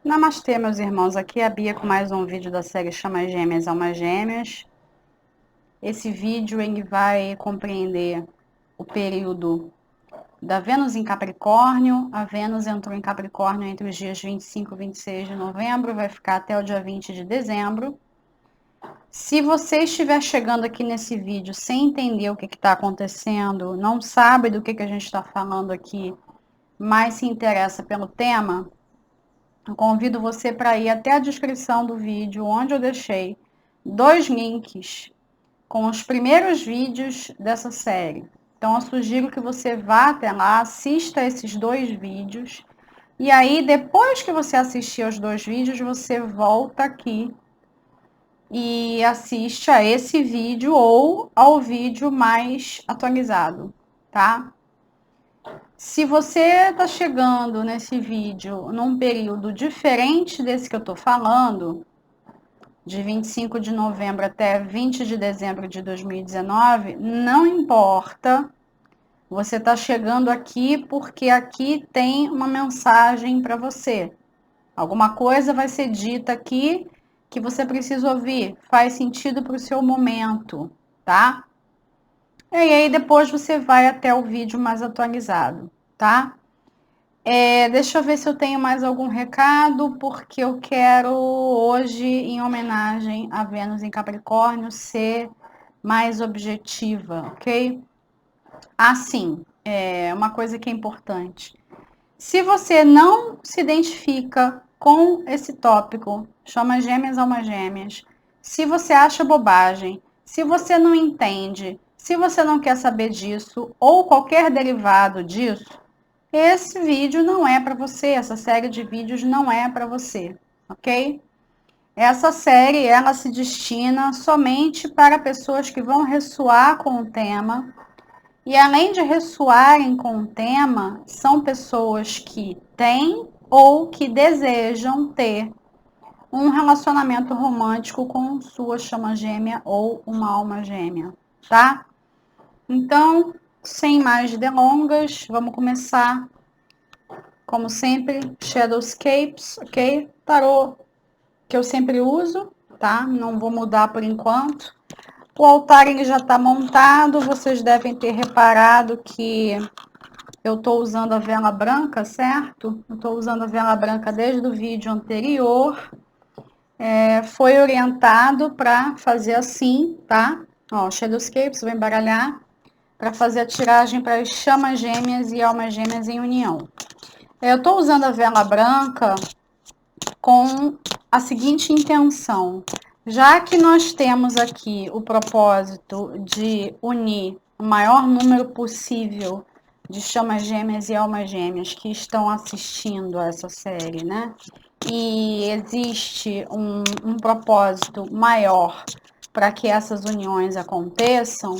Namastê, meus irmãos. Aqui é a Bia com mais um vídeo da série Chamas Gêmeas, Almas Gêmeas. Esse vídeo ele vai compreender o período da Vênus em Capricórnio. A Vênus entrou em Capricórnio entre os dias 25 e 26 de novembro, vai ficar até o dia 20 de dezembro. Se você estiver chegando aqui nesse vídeo sem entender o que está acontecendo, não sabe do que a gente está falando aqui, mas se interessa pelo tema, eu convido você para ir até a descrição do vídeo, onde eu deixei 2 links com os primeiros vídeos dessa série. Então, eu sugiro que você vá até lá, assista esses 2 vídeos, e aí, depois que você assistir aos 2 vídeos, você volta aqui e assiste a esse vídeo ou ao vídeo mais atualizado, tá? Se você está chegando nesse vídeo num período diferente desse que eu estou falando, de 25 de novembro até 20 de dezembro de 2019, não importa, você está chegando aqui porque aqui tem uma mensagem para você. Alguma coisa vai ser dita aqui que você precisa ouvir, faz sentido para o seu momento, tá? E aí depois você vai até o vídeo mais atualizado, tá? Deixa eu ver se eu tenho mais algum recado, porque eu quero hoje, em homenagem a Vênus em Capricórnio, ser mais objetiva, ok? Assim, uma coisa que é importante. Se você não se identifica com esse tópico, chama gêmeas almas gêmeas, se você acha bobagem, se você não entende, se você não quer saber disso, ou qualquer derivado disso, esse vídeo não é para você, essa série de vídeos não é para você, ok? Essa série, ela se destina somente para pessoas que vão ressoar com o tema, e além de ressoarem com o tema, são pessoas que têm ou que desejam ter um relacionamento romântico com sua chama gêmea ou uma alma gêmea, tá? Então, sem mais delongas, vamos começar. Como sempre, Shadowscapes, ok? Tarô que eu sempre uso, tá? Não vou mudar por enquanto. O altar ele já está montado, vocês devem ter reparado que eu estou usando a vela branca, certo? Eu estou usando a vela branca desde o vídeo anterior. Foi orientado para fazer assim, tá? Ó, Shadowscapes, vou embaralhar para fazer a tiragem para as chamas gêmeas e almas gêmeas em união. Eu estou usando a vela branca com a seguinte intenção: já que nós temos aqui o propósito de unir o maior número possível de chamas gêmeas e almas gêmeas que estão assistindo a essa série, né? E existe um propósito maior para que essas uniões aconteçam.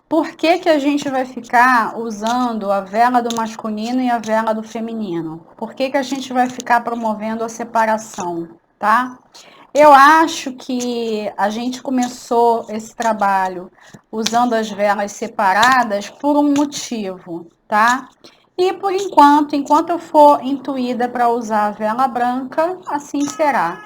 Por que a gente vai ficar usando a vela do masculino e a vela do feminino? Por que a gente vai ficar promovendo a separação, tá? Eu acho que a gente começou esse trabalho usando as velas separadas por um motivo, tá? E por enquanto eu for intuída para usar a vela branca, assim será.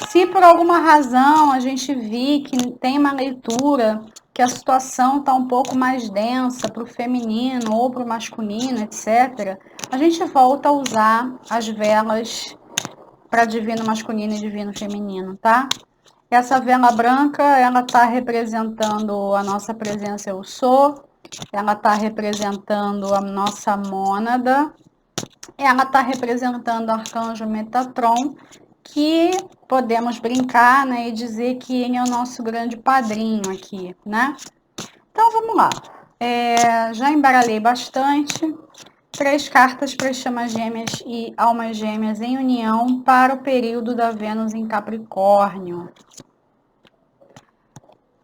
Se por alguma razão a gente vir que tem uma leitura que a situação está um pouco mais densa para o feminino ou para o masculino, etc., a gente volta a usar as velas para divino masculino e divino feminino, tá? Essa vela branca, ela está representando a nossa presença eu sou, ela está representando a nossa mônada, ela está representando o arcanjo Metatron, que podemos brincar, né, e dizer que ele é o nosso grande padrinho aqui, né? Então vamos lá. Já embaralhei bastante. 3 cartas para as chamas gêmeas e almas gêmeas em união para o período da Vênus em Capricórnio.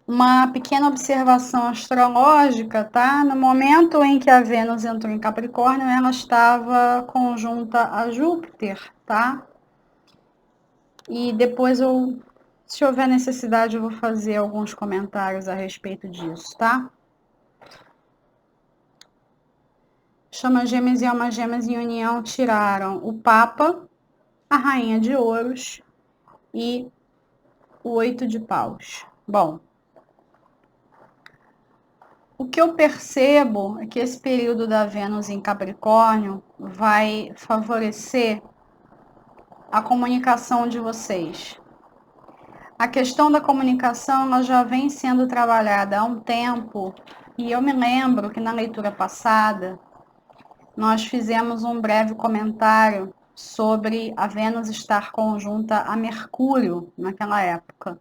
Uma pequena observação astrológica, tá? No momento em que a Vênus entrou em Capricórnio, ela estava conjunta a Júpiter, tá? E depois se houver necessidade, eu vou fazer alguns comentários a respeito disso, tá? Chamas gêmeas e almas gêmeas em união tiraram o Papa, a Rainha de Ouros e o 8 de Paus. Bom, o que eu percebo é que esse período da Vênus em Capricórnio vai favorecer a comunicação de vocês. A questão da comunicação ela já vem sendo trabalhada há um tempo, e eu me lembro que na leitura passada nós fizemos um breve comentário sobre a Vênus estar conjunta a Mercúrio naquela época.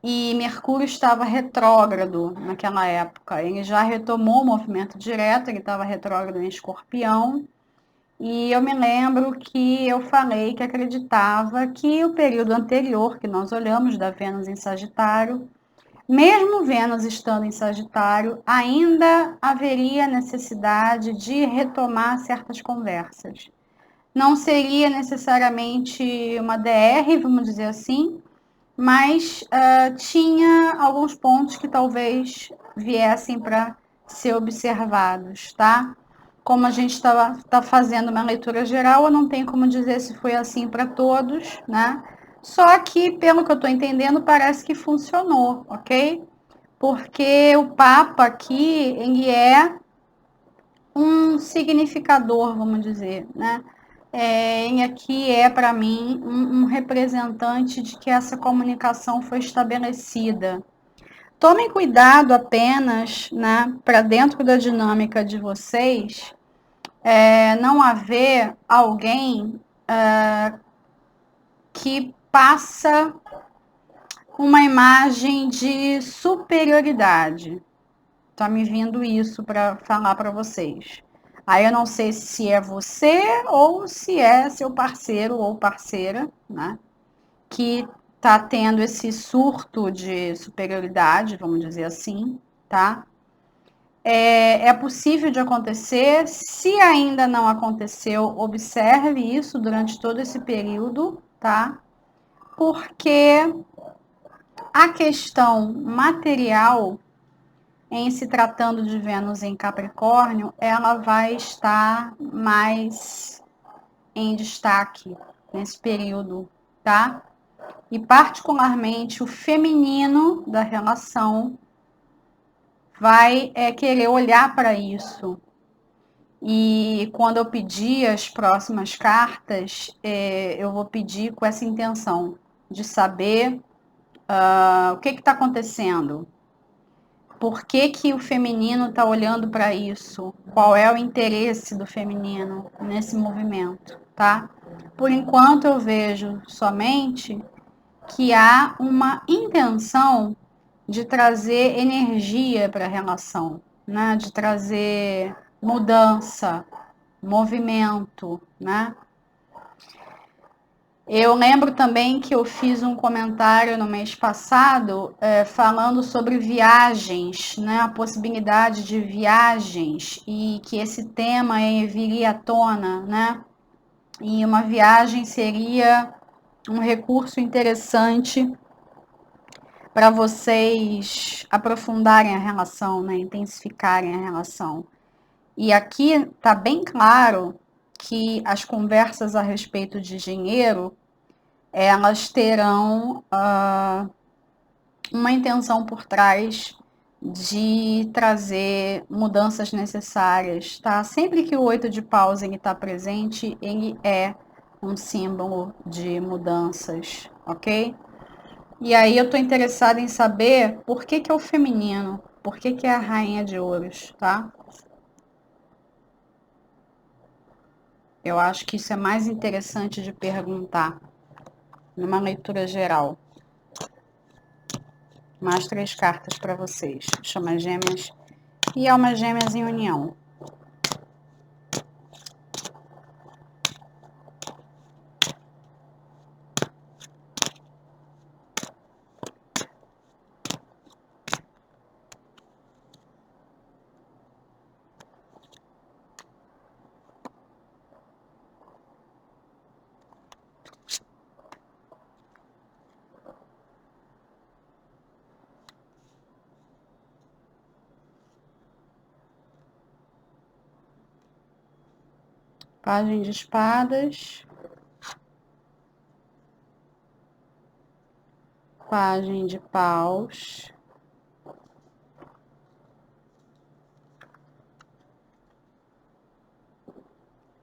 E Mercúrio estava retrógrado naquela época. Ele já retomou o movimento direto, ele estava retrógrado em Escorpião. E eu me lembro que eu falei que acreditava que o período anterior que nós olhamos da Vênus em Sagitário, mesmo Vênus estando em Sagitário, ainda haveria necessidade de retomar certas conversas. Não seria necessariamente uma DR, vamos dizer assim, mas tinha alguns pontos que talvez viessem para ser observados, tá? Como a gente tá fazendo uma leitura geral, eu não tenho como dizer se foi assim para todos, né? Só que, pelo que eu estou entendendo, parece que funcionou, ok? Porque o Papa aqui, ele é um significador, vamos dizer, né? Ele aqui é, para mim, um representante de que essa comunicação foi estabelecida. Tomem cuidado apenas, né, para dentro da dinâmica de vocês, não haver alguém que passa uma imagem de superioridade. Tá me vindo isso para falar para vocês. Aí eu não sei se é você ou se é seu parceiro ou parceira, né, que tá tendo esse surto de superioridade, vamos dizer assim, tá? É possível de acontecer. Se ainda não aconteceu, observe isso durante todo esse período, tá? Porque a questão material, em se tratando de Vênus em Capricórnio, ela vai estar mais em destaque nesse período, tá? E particularmente o feminino da relação vai querer olhar para isso. E quando eu pedir as próximas cartas, eu vou pedir com essa intenção de saber o que está acontecendo. Por que, que o feminino está olhando para isso? Qual é o interesse do feminino nesse movimento, tá? Por enquanto eu vejo somente que há uma intenção de trazer energia para a relação, né? De trazer mudança, movimento, né? Eu lembro também que eu fiz um comentário no mês passado falando sobre viagens, né? A possibilidade de viagens e que esse tema viria à tona, né? E uma viagem seria um recurso interessante para vocês aprofundarem a relação, né? Intensificarem a relação. E aqui está bem claro que as conversas a respeito de dinheiro elas terão uma intenção por trás de trazer mudanças necessárias, tá? Sempre que o 8 de paus está presente, ele é um símbolo de mudanças, ok? E aí eu estou interessada em saber por que que é o feminino, por que que é a rainha de ouros, tá? Eu acho que isso é mais interessante de perguntar numa leitura geral. Mais 3 cartas para vocês. Chamas gêmeas e almas gêmeas em união. Pagem de espadas. Pajem de paus.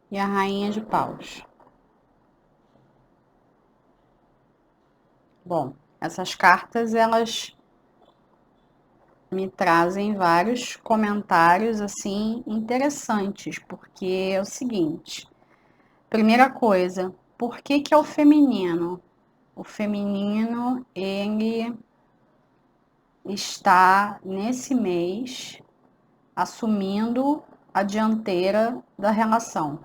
E a rainha de paus. Bom, essas cartas, elas me trazem vários comentários, assim, interessantes, porque é o seguinte. Primeira coisa, por que que é o feminino? O feminino, ele está, nesse mês, assumindo a dianteira da relação.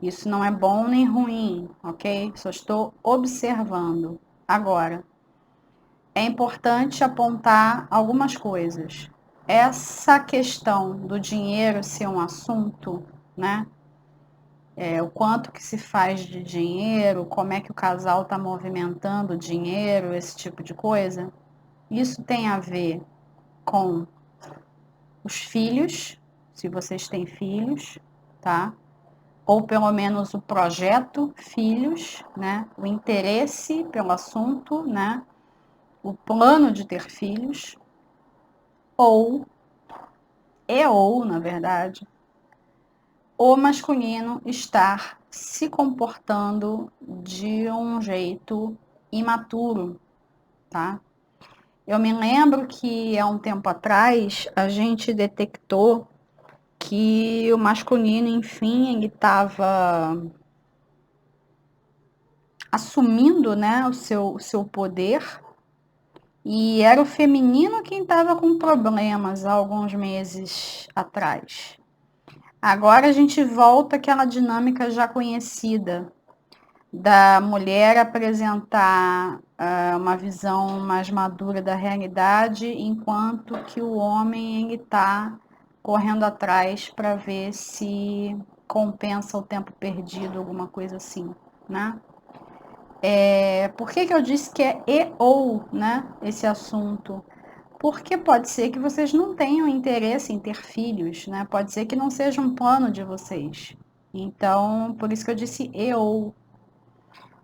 Isso não é bom nem ruim, ok? Só estou observando. Agora, é importante apontar algumas coisas. Essa questão do dinheiro ser um assunto, né? O quanto que se faz de dinheiro, como é que o casal está movimentando o dinheiro, esse tipo de coisa. Isso tem a ver com os filhos, se vocês têm filhos, tá? Ou pelo menos o projeto filhos, né? O interesse pelo assunto, né? O plano de ter filhos, ou, na verdade, o masculino estar se comportando de um jeito imaturo, tá? Eu me lembro que há um tempo atrás a gente detectou que o masculino, enfim, ele estava assumindo, né, o seu poder, e era o feminino quem estava com problemas há alguns meses atrás. Agora a gente volta àquela dinâmica já conhecida da mulher apresentar uma visão mais madura da realidade, enquanto que o homem está correndo atrás para ver se compensa o tempo perdido, alguma coisa assim, né? Por que que eu disse que é e ou, né, esse assunto? Porque pode ser que vocês não tenham interesse em ter filhos, né? Pode ser que não seja um plano de vocês. Então, por isso que eu disse e ou.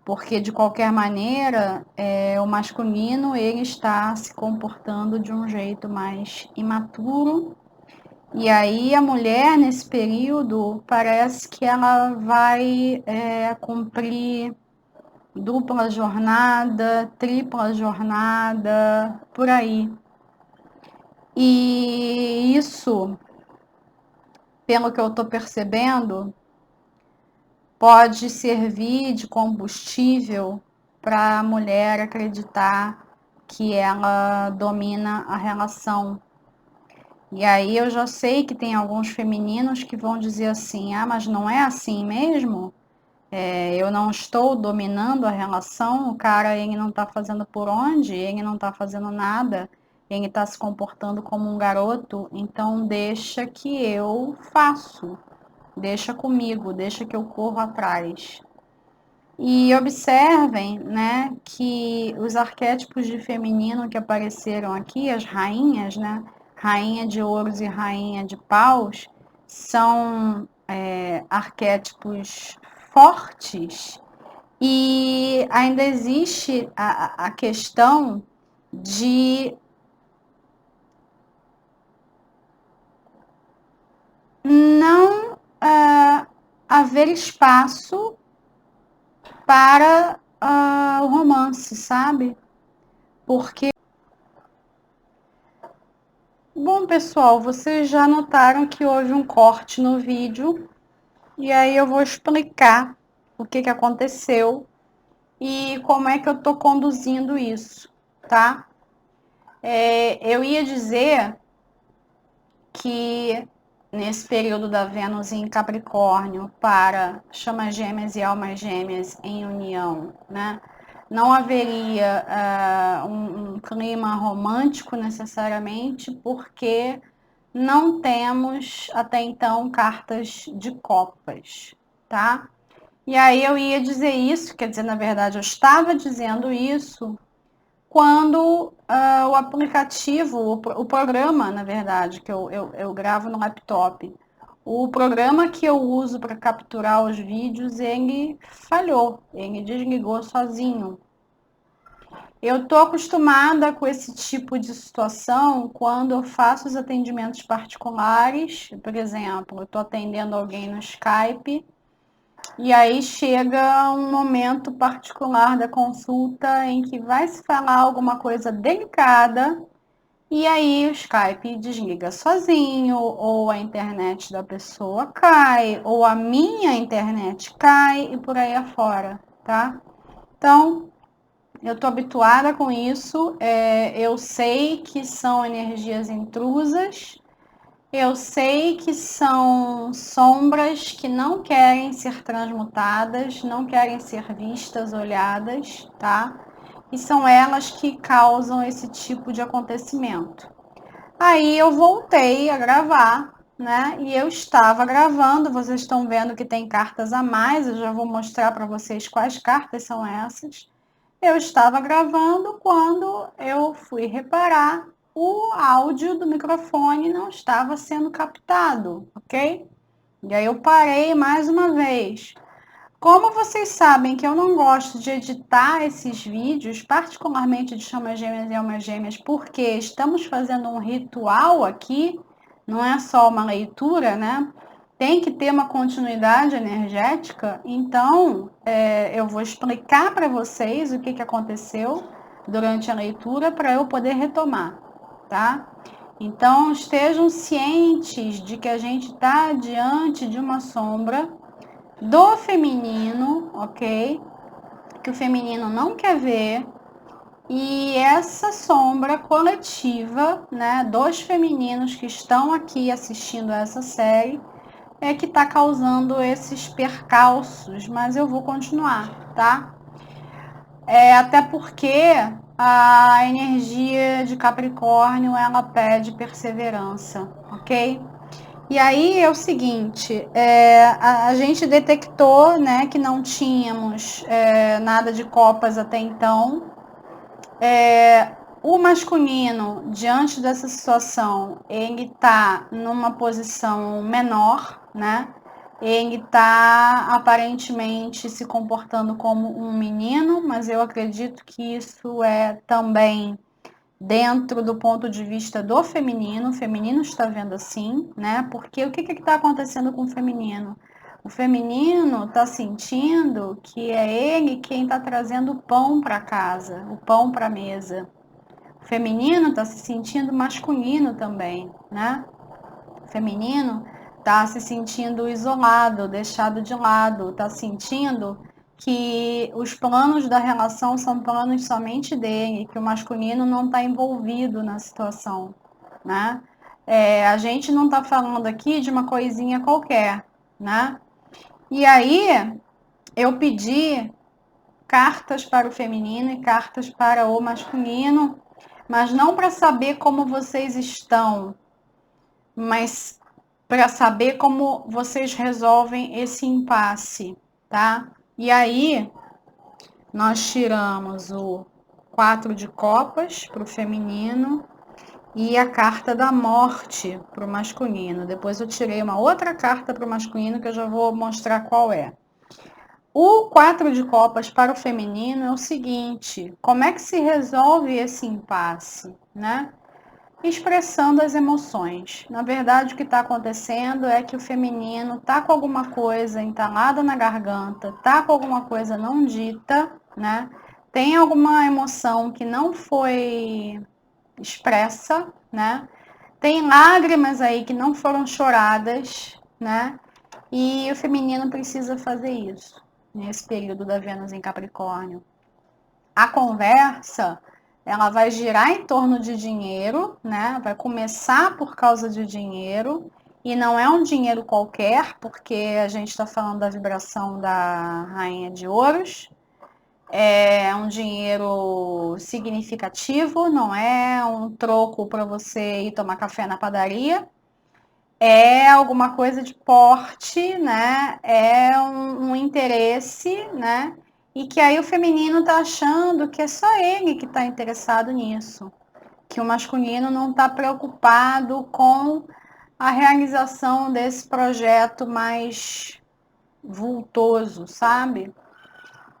Porque, de qualquer maneira, o masculino, ele está se comportando de um jeito mais imaturo. E aí, a mulher, nesse período, parece que ela vai cumprir dupla jornada, tripla jornada, por aí. E isso, pelo que eu estou percebendo, pode servir de combustível para a mulher acreditar que ela domina a relação. E aí eu já sei que tem alguns femininos que vão dizer assim: ah, mas não é assim mesmo? Eu não estou dominando a relação, o cara ele não está fazendo por onde, ele não está fazendo nada, ele está se comportando como um garoto, então deixa que eu faço, deixa comigo, deixa que eu corro atrás. E observem, né, que os arquétipos de feminino que apareceram aqui, as rainhas, né, rainha de ouros e rainha de paus, são arquétipos fortes, e ainda existe a questão de não haver espaço para o romance, sabe? Porque, bom, pessoal, vocês já notaram que houve um corte no vídeo, e aí eu vou explicar o que que aconteceu e como é que eu tô conduzindo isso, tá? Eu ia dizer que nesse período da Vênus em Capricórnio para chamas gêmeas e almas gêmeas em união, né? Não haveria um clima romântico necessariamente, porque não temos até então cartas de copas, tá? E aí eu ia dizer isso, quer dizer, na verdade eu estava dizendo isso quando o aplicativo, o programa, na verdade, que eu gravo no laptop, o programa que eu uso para capturar os vídeos, ele falhou, ele desligou sozinho. Eu tô acostumada com esse tipo de situação quando eu faço os atendimentos particulares. Por exemplo, eu tô atendendo alguém no Skype e aí chega um momento particular da consulta em que vai se falar alguma coisa delicada e aí o Skype desliga sozinho, ou a internet da pessoa cai, ou a minha internet cai e por aí afora, tá? Então, eu tô habituada com isso, eu sei que são energias intrusas, eu sei que são sombras que não querem ser transmutadas, não querem ser vistas, olhadas, tá? E são elas que causam esse tipo de acontecimento. Aí eu voltei a gravar, né? E eu estava gravando, vocês estão vendo que tem cartas a mais, eu já vou mostrar para vocês quais cartas são essas. Eu estava gravando quando eu fui reparar o áudio do microfone não estava sendo captado, ok? E aí eu parei mais uma vez. Como vocês sabem que eu não gosto de editar esses vídeos, particularmente de chamas gêmeas e almas gêmeas, porque estamos fazendo um ritual aqui, não é só uma leitura, né? Tem que ter uma continuidade energética, então eu vou explicar para vocês o que aconteceu durante a leitura para eu poder retomar, tá? Então estejam cientes de que a gente está diante de uma sombra do feminino, ok? Que o feminino não quer ver. E essa sombra coletiva, né, dos femininos que estão aqui assistindo essa série, é que está causando esses percalços, mas eu vou continuar, tá? Até porque a energia de Capricórnio, ela pede perseverança, ok? E aí é o seguinte, a gente detectou, né, que não tínhamos nada de copas até então. O masculino, diante dessa situação, ele está numa posição menor, né? Ele está aparentemente se comportando como um menino, mas eu acredito que isso é também dentro do ponto de vista do feminino. O feminino está vendo assim, né? Porque o que está acontecendo com o feminino? O feminino está sentindo que é ele quem está trazendo o pão para casa, o pão para a mesa. O feminino está se sentindo masculino também, né? O feminino está se sentindo isolado, deixado de lado, está sentindo que os planos da relação são planos somente dele, que o masculino não está envolvido na situação, né? A gente não está falando aqui de uma coisinha qualquer, né? E aí eu pedi cartas para o feminino e cartas para o masculino, mas não para saber como vocês estão, mas para saber como vocês resolvem esse impasse, tá? E aí nós tiramos o 4 de copas para o feminino e a carta da morte para o masculino. Depois eu tirei uma outra carta para o masculino que eu já vou mostrar qual é. O 4 de copas para o feminino é o seguinte: como é que se resolve esse impasse, né? Expressando as emoções. Na verdade, o que está acontecendo é que o feminino está com alguma coisa entalada na garganta, está com alguma coisa não dita, né? Tem alguma emoção que não foi expressa, né? Tem lágrimas aí que não foram choradas, né? E o feminino precisa fazer isso nesse período da Vênus em Capricórnio. A conversa, ela vai girar em torno de dinheiro, né? Vai começar por causa de dinheiro, e não é um dinheiro qualquer, porque a gente está falando da vibração da Rainha de Ouros. É um dinheiro significativo, não é um troco para você ir tomar café na padaria. É alguma coisa de porte, né? É um interesse, né? E que aí o feminino tá achando que é só ele que está interessado nisso, que o masculino não está preocupado com a realização desse projeto mais vultoso, sabe?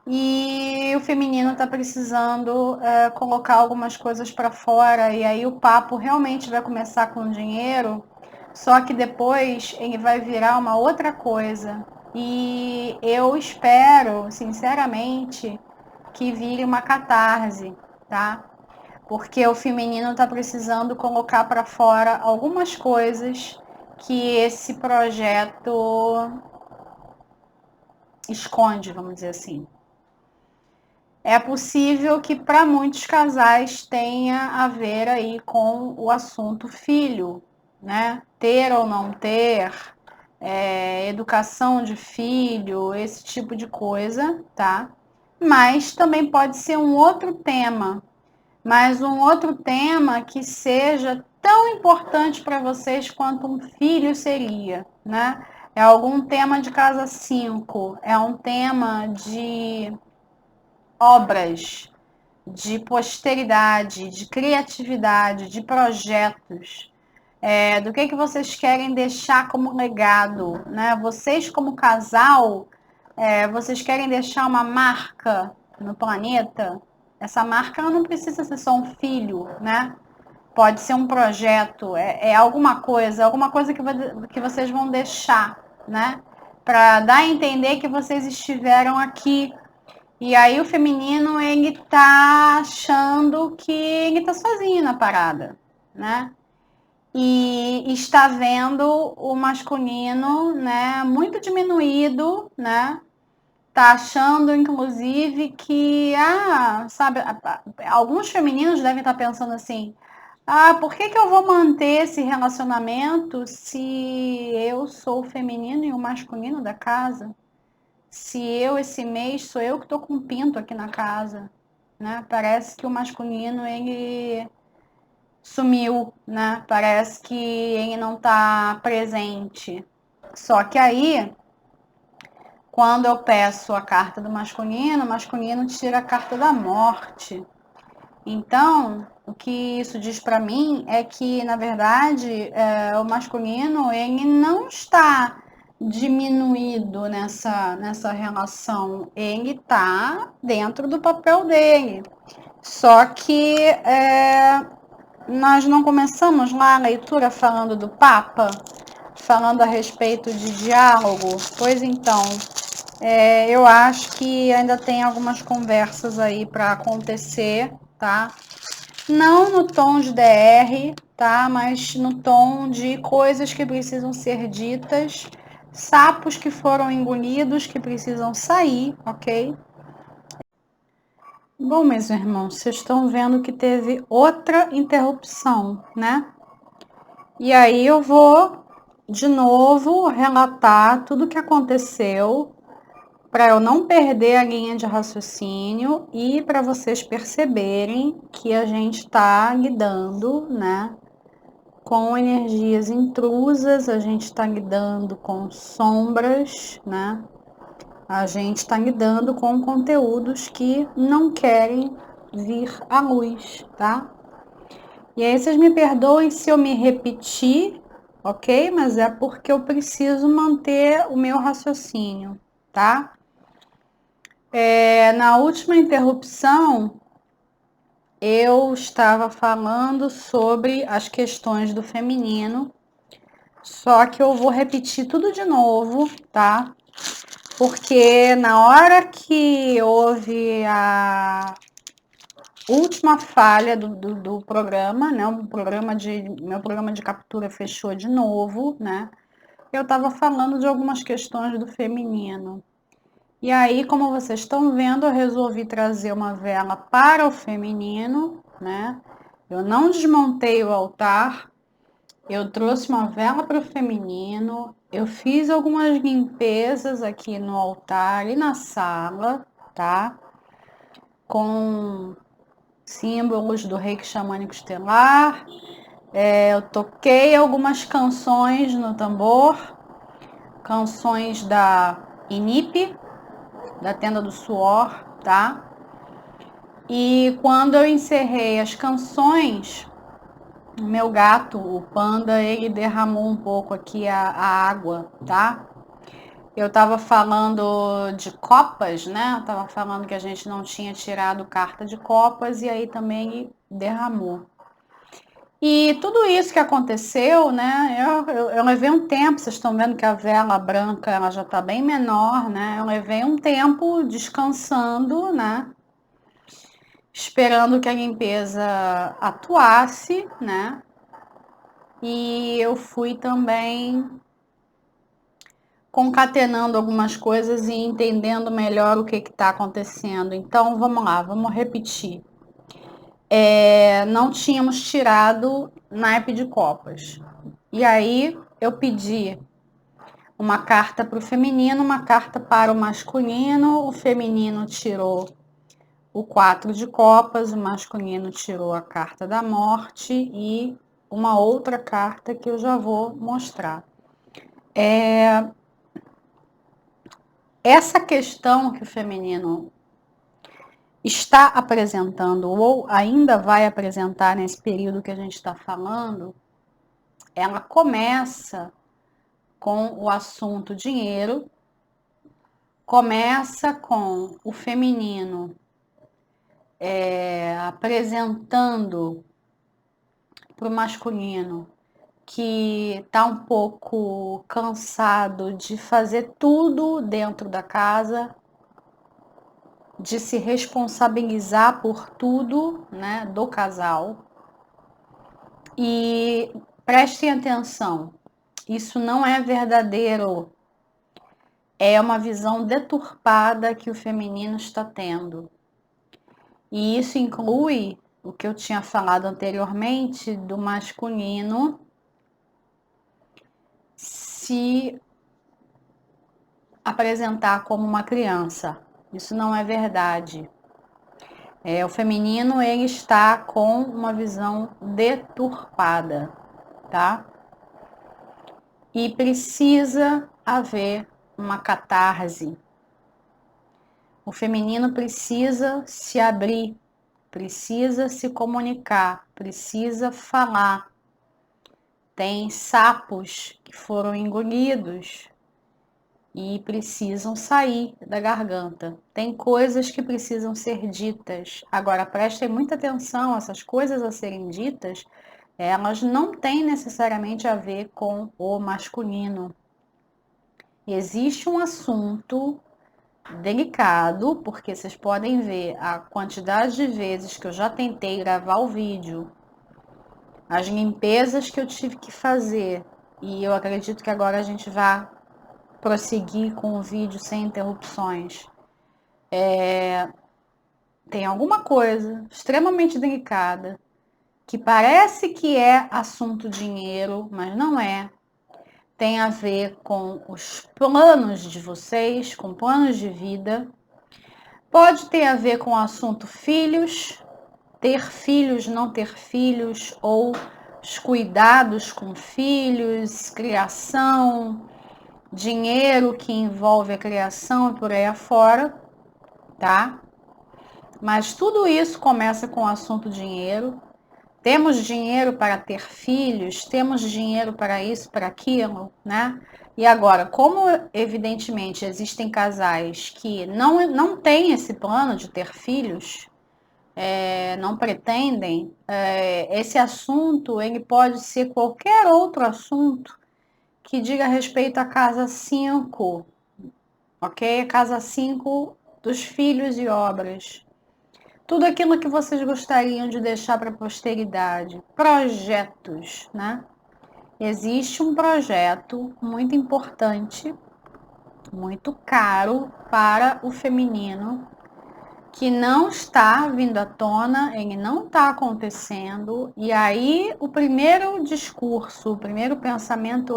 e o feminino está precisando colocar algumas coisas para fora, e aí o papo realmente vai começar com dinheiro, só que depois ele vai virar uma outra coisa. E eu espero, sinceramente, que vire uma catarse, tá? Porque o feminino está precisando colocar para fora algumas coisas que esse projeto esconde, vamos dizer assim. É possível que para muitos casais tenha a ver aí com o assunto filho, né? Ter ou não ter, educação de filho, esse tipo de coisa, tá? Mas também pode ser um outro tema, mas um outro tema que seja tão importante para vocês quanto um filho seria, né? É algum tema de casa 5, é um tema de obras, de posteridade, de criatividade, de projetos, do que vocês querem deixar como legado, né? Vocês como casal, vocês querem deixar uma marca no planeta. Essa marca não precisa ser só um filho, né? Pode ser um projeto, alguma coisa que vocês vão deixar, né? Para dar a entender que vocês estiveram aqui. E aí o feminino, ele tá achando que ele tá sozinho na parada, né? E está vendo o masculino, né, muito diminuído, né? Tá achando, inclusive, que, sabe, alguns femininos devem estar pensando assim, por que eu vou manter esse relacionamento se eu sou o feminino e o masculino da casa? Se eu, esse mês, sou eu que estou com pinto aqui na casa, né? Parece que o masculino, ele sumiu, né? Parece que ele não está presente. Só que aí, quando eu peço a carta do masculino, o masculino tira a carta da morte. Então, o que isso diz para mim é que, na verdade, o masculino, ele não está diminuído nessa relação, ele está dentro do papel dele. Só que nós não começamos lá a leitura falando do Papa, falando a respeito de diálogo? Pois então, eu acho que ainda tem algumas conversas aí para acontecer, tá? Não no tom de DR, tá? Mas no tom de coisas que precisam ser ditas, sapos que foram engolidos que precisam sair, ok? Bom, meus irmãos, vocês estão vendo que teve outra interrupção, né? E aí eu vou de novo relatar tudo o que aconteceu para eu não perder a linha de raciocínio e para vocês perceberem que a gente está lidando, né, com energias intrusas, a gente está lidando com sombras, né? A gente está lidando com conteúdos que não querem vir à luz, tá? E aí vocês me perdoem se eu me repetir, ok? Mas é porque eu preciso manter o meu raciocínio, tá? Na última interrupção, eu estava falando sobre as questões do feminino, só que eu vou repetir tudo de novo, tá? Porque na hora que houve a última falha do programa, né? Meu programa de captura fechou de novo, né? Eu estava falando de algumas questões do feminino. E aí, como vocês estão vendo, eu resolvi trazer uma vela para o feminino, né? Eu não desmontei o altar, eu trouxe uma vela para o feminino, eu fiz algumas limpezas aqui no altar e na sala, tá? Com símbolos do reiki xamânico estelar. Eu toquei algumas canções no tambor, canções da Inip, da Tenda do Suor, tá? E quando eu encerrei as canções, o meu gato, o Panda, ele derramou um pouco aqui a água, tá? Eu estava falando de copas, né? Eu tava falando que a gente não tinha tirado carta de copas e aí também derramou. E tudo isso que aconteceu, né? Eu levei um tempo, vocês estão vendo que a vela branca ela já está bem menor, né? Eu levei um tempo descansando, né? Esperando que a limpeza atuasse, né? E eu fui também concatenando algumas coisas e entendendo melhor o que está acontecendo. Então, vamos lá, vamos repetir. Não tínhamos tirado naipe de copas. E aí eu pedi uma carta para o feminino, uma carta para o masculino. O feminino tirou o 4 de copas, o masculino tirou a carta da morte e uma outra carta que eu já vou mostrar. Essa questão que o feminino está apresentando ou ainda vai apresentar nesse período que a gente está falando, ela começa com o assunto dinheiro, começa com o feminino apresentando para o masculino que está um pouco cansado de fazer tudo dentro da casa, de se responsabilizar por tudo, né, do casal. E prestem atenção, isso não é verdadeiro, é uma visão deturpada que o feminino está tendo. E isso inclui o que eu tinha falado anteriormente do masculino se apresentar como uma criança. Isso não é verdade. O feminino ele está com uma visão deturpada, tá? E precisa haver uma catarse. O feminino precisa se abrir, precisa se comunicar, precisa falar. Tem sapos que foram engolidos e precisam sair da garganta. Tem coisas que precisam ser ditas. Agora, prestem muita atenção, essas coisas a serem ditas, elas não têm necessariamente a ver com o masculino. Existe um assunto delicado, porque vocês podem ver a quantidade de vezes que eu já tentei gravar o vídeo, as limpezas que eu tive que fazer, e eu acredito que agora a gente vai prosseguir com o vídeo sem interrupções. Tem alguma coisa extremamente delicada que parece que é assunto dinheiro, mas não é. Tem a ver com os planos de vocês, com planos de vida. Pode ter a ver com o assunto filhos, ter filhos, não ter filhos, ou os cuidados com filhos, criação, dinheiro que envolve a criação e por aí afora, tá? Mas tudo isso começa com o assunto dinheiro. Temos dinheiro para ter filhos, temos dinheiro para isso, para aquilo, né? E agora, como evidentemente existem casais que não têm esse plano de ter filhos, não pretendem, esse assunto ele pode ser qualquer outro assunto que diga respeito à casa 5, ok? Casa 5 dos filhos e obras. Tudo aquilo que vocês gostariam de deixar para a posteridade. Projetos, né? Existe um projeto muito importante, muito caro para o feminino, que não está vindo à tona, ele não está acontecendo. E aí o primeiro discurso, o primeiro pensamento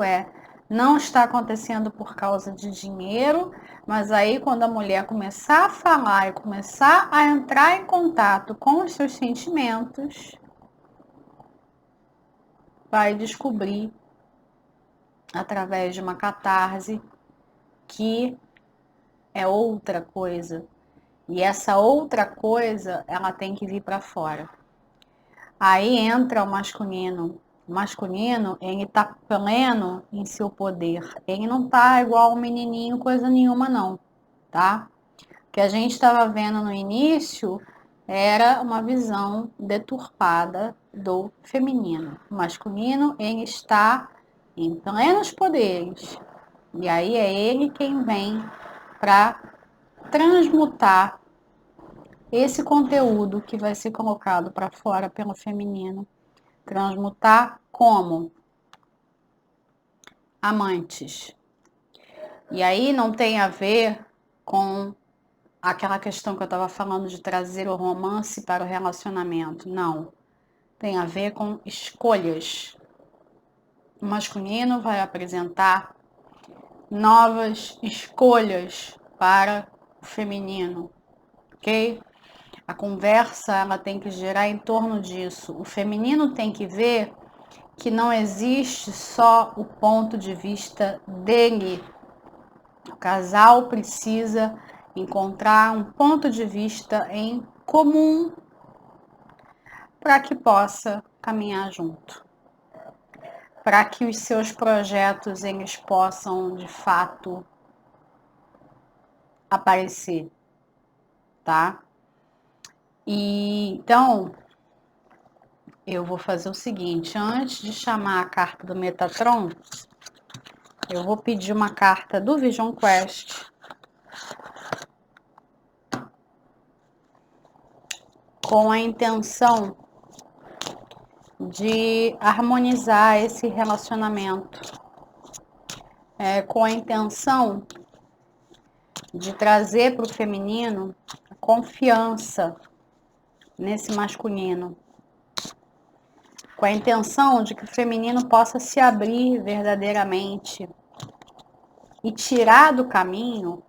não está acontecendo por causa de dinheiro, mas aí quando a mulher começar a falar e começar a entrar em contato com os seus sentimentos, vai descobrir através de uma catarse que é outra coisa. E essa outra coisa, ela tem que vir para fora. Aí entra o masculino O masculino, ele tá pleno em seu poder. Ele não tá igual um menininho, coisa nenhuma não, tá? O que a gente estava vendo no início era uma visão deturpada do feminino. O masculino, ele está em plenos poderes. E aí é ele quem vem para transmutar esse conteúdo que vai ser colocado para fora pelo feminino. Transmutar como? Amantes. E aí não tem a ver com aquela questão que eu estava falando de trazer o romance para o relacionamento. Não. Tem a ver com escolhas. O masculino vai apresentar novas escolhas para o feminino, ok? A conversa ela tem que girar em torno disso. O feminino tem que ver que não existe só o ponto de vista dele. O casal precisa encontrar um ponto de vista em comum para que possa caminhar junto, para que os seus projetos eles possam de fato aparecer, tá? E então eu vou fazer o seguinte, antes de chamar a carta do Metatron, eu vou pedir uma carta do Vision Quest com a intenção de harmonizar esse relacionamento, com a intenção de trazer para o feminino confiança nesse masculino, com a intenção de que o feminino possa se abrir verdadeiramente e tirar do caminho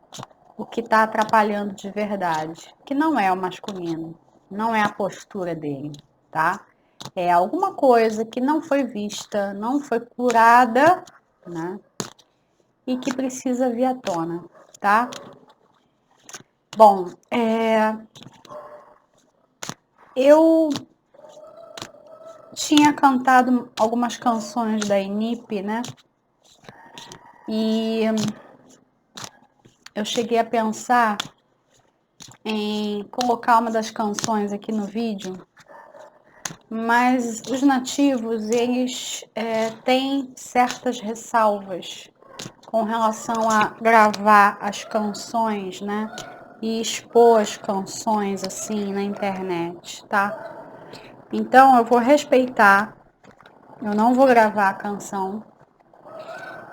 o que está atrapalhando de verdade, que não é o masculino, não é a postura dele, tá? É alguma coisa que não foi vista, não foi curada, né? E que precisa vir à tona, tá? Bom, eu tinha cantado algumas canções da Inip, né? E eu cheguei a pensar em colocar uma das canções aqui no vídeo, mas os nativos, eles têm certas ressalvas com relação a gravar as canções, né? E expor as canções assim na internet, tá? Então eu vou respeitar, eu não vou gravar a canção.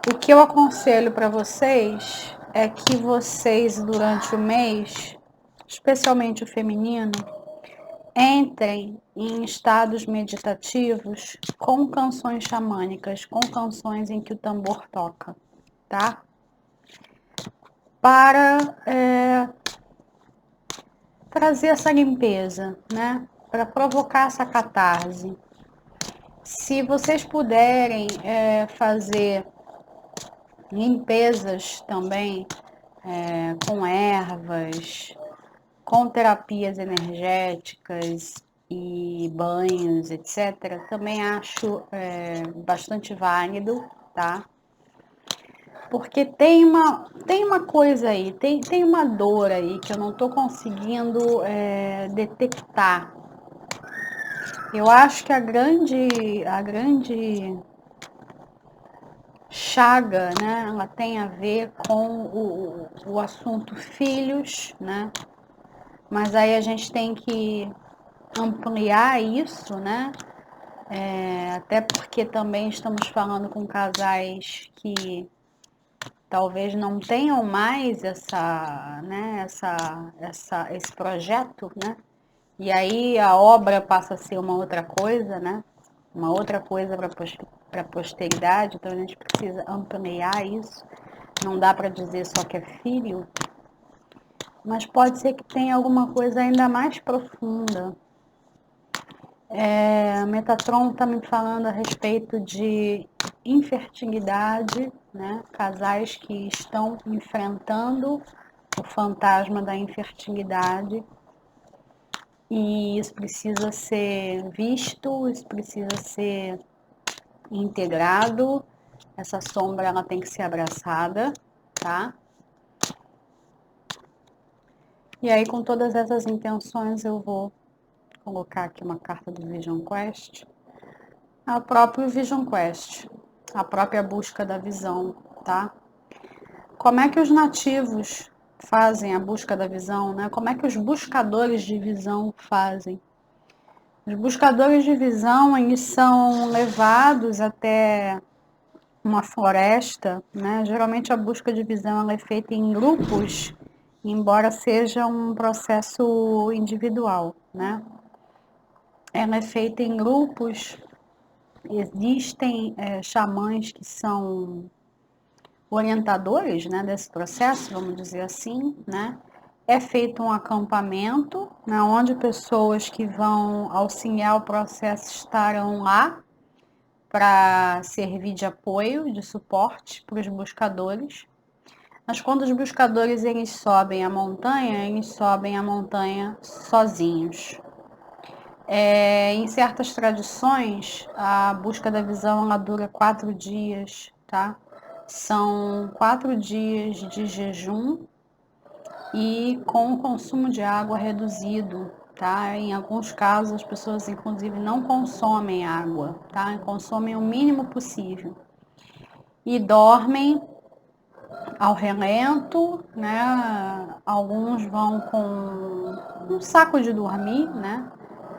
O que eu aconselho para vocês é que vocês, durante o mês, especialmente o feminino, entrem em estados meditativos com canções xamânicas, com canções em que o tambor toca, tá? Para trazer essa limpeza, né? Para provocar essa catarse. Se vocês puderem fazer limpezas também com ervas, com terapias energéticas e banhos, etc., também acho bastante válido, tá? Porque tem uma coisa aí, tem uma dor aí que eu não estou conseguindo detectar. Eu acho que a grande chaga, né, ela tem a ver com o assunto filhos, né? Mas aí a gente tem que ampliar isso, né? Até porque também estamos falando com casais que talvez não tenham mais esse projeto, né? E aí a obra passa a ser uma outra coisa, né? Uma outra coisa para a posteridade, então a gente precisa ampliar isso. Não dá para dizer só que é filho, mas pode ser que tenha alguma coisa ainda mais profunda. Metatron está me falando a respeito de infertilidade, né? Casais que estão enfrentando o fantasma da infertilidade. E isso precisa ser visto, isso precisa ser integrado. Essa sombra ela tem que ser abraçada, tá? E aí, com todas essas intenções, eu vou colocar aqui uma carta do Vision Quest. É o próprio Vision Quest, a própria busca da visão, tá? Como é que os nativos fazem a busca da visão, né? Como é que os buscadores de visão fazem? Os buscadores de visão, eles são levados até uma floresta, né? Geralmente a busca de visão ela é feita em grupos, embora seja um processo individual, né? Ela é feita em grupos, existem xamãs que são orientadores, né, desse processo, vamos dizer assim, né? É feito um acampamento, né, onde pessoas que vão auxiliar o processo estarão lá para servir de apoio, de suporte para os buscadores. Mas quando os buscadores eles sobem a montanha sozinhos. Em certas tradições, a busca da visão ela dura 4 dias, tá? São 4 dias de jejum e com o consumo de água reduzido, tá? Em alguns casos, as pessoas, inclusive, não consomem água, tá? Consomem o mínimo possível. E dormem ao relento, né? Alguns vão com um saco de dormir, né?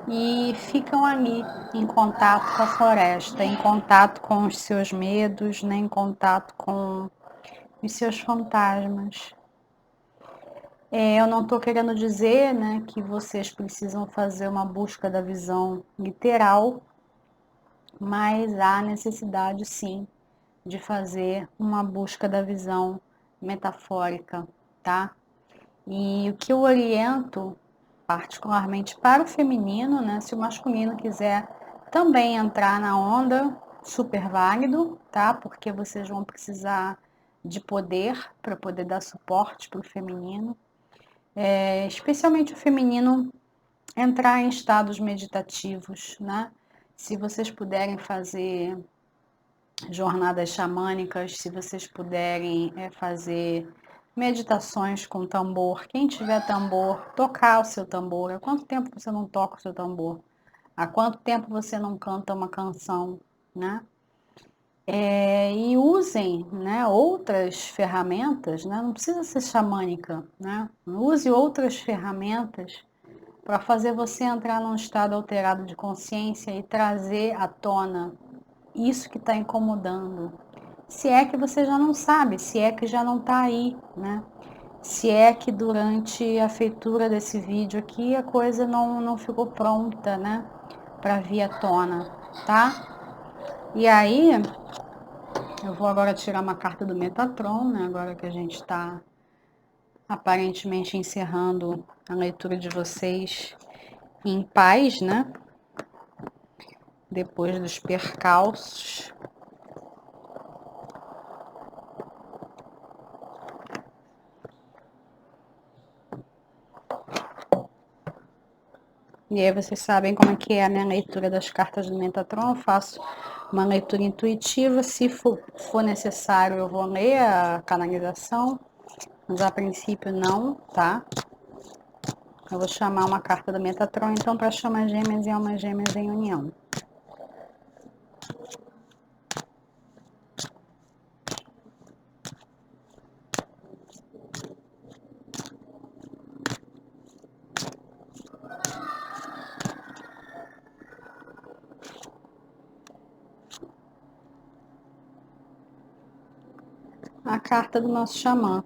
E ficam ali em contato com a floresta, em contato com os seus medos, né? Em contato com os seus fantasmas. Eu não estou querendo dizer, né, que vocês precisam fazer uma busca da visão literal, mas há necessidade sim de fazer uma busca da visão metafórica, tá? E o que eu oriento, particularmente para o feminino, né? Se o masculino quiser também entrar na onda, super válido, tá? Porque vocês vão precisar de poder para poder dar suporte para o feminino. Especialmente o feminino entrar em estados meditativos, né? Se vocês puderem fazer jornadas xamânicas, se vocês puderem fazer meditações com tambor, quem tiver tambor, tocar o seu tambor. Há quanto tempo você não toca o seu tambor? Há quanto tempo você não canta uma canção, né? E usem, né, outras ferramentas, né? Não precisa ser xamânica, né? Use outras ferramentas para fazer você entrar num estado alterado de consciência e trazer à tona isso que está incomodando. Se é que você já não sabe, se é que já não está aí, né? Se é que durante a feitura desse vídeo aqui a coisa não ficou pronta, né? Para vir à tona, tá? E aí, eu vou agora tirar uma carta do Metatron, né? Agora que a gente está aparentemente encerrando a leitura de vocês em paz, né? Depois dos percalços. E aí vocês sabem como é que é a minha leitura das cartas do Metatron. Eu faço uma leitura intuitiva. Se for necessário, eu vou ler a canalização. Mas a princípio não, tá? Eu vou chamar uma carta do Metatron, então, para chamas gêmeas e almas gêmeas em união. A carta do nosso xamã.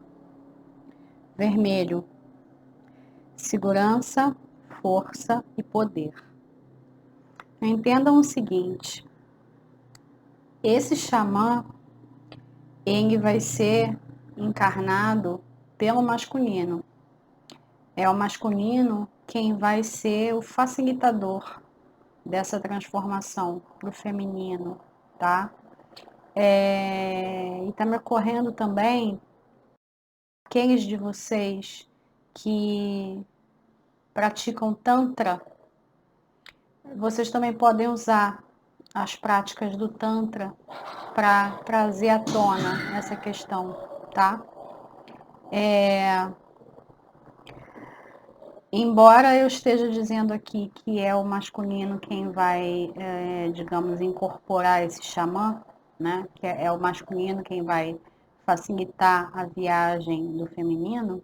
Vermelho. Segurança, força e poder. Entendam o seguinte. Esse xamã, ele vai ser encarnado pelo masculino. É o masculino quem vai ser o facilitador dessa transformação para o feminino, tá? E tá me ocorrendo também aqueles de vocês que praticam Tantra, vocês também podem usar as práticas do Tantra para trazer à tona essa questão, tá? Embora eu esteja dizendo aqui que é o masculino quem vai, digamos, incorporar esse xamã, né? Que é o masculino quem vai facilitar a viagem do feminino,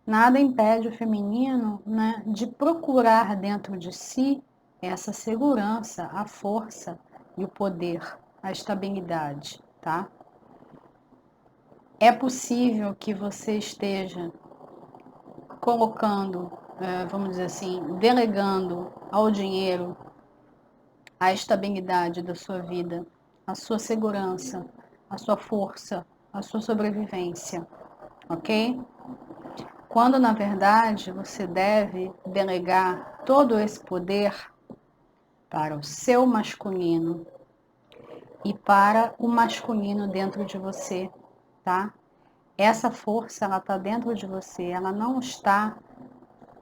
nada impede o feminino, né, de procurar dentro de si essa segurança, a força e o poder, a estabilidade, tá? É possível que você esteja colocando, vamos dizer assim, delegando ao dinheiro a estabilidade da sua vida, a sua segurança, a sua força, a sua sobrevivência, ok? Quando na verdade você deve delegar todo esse poder para o seu masculino e para o masculino dentro de você, tá? Essa força, ela está dentro de você, ela não está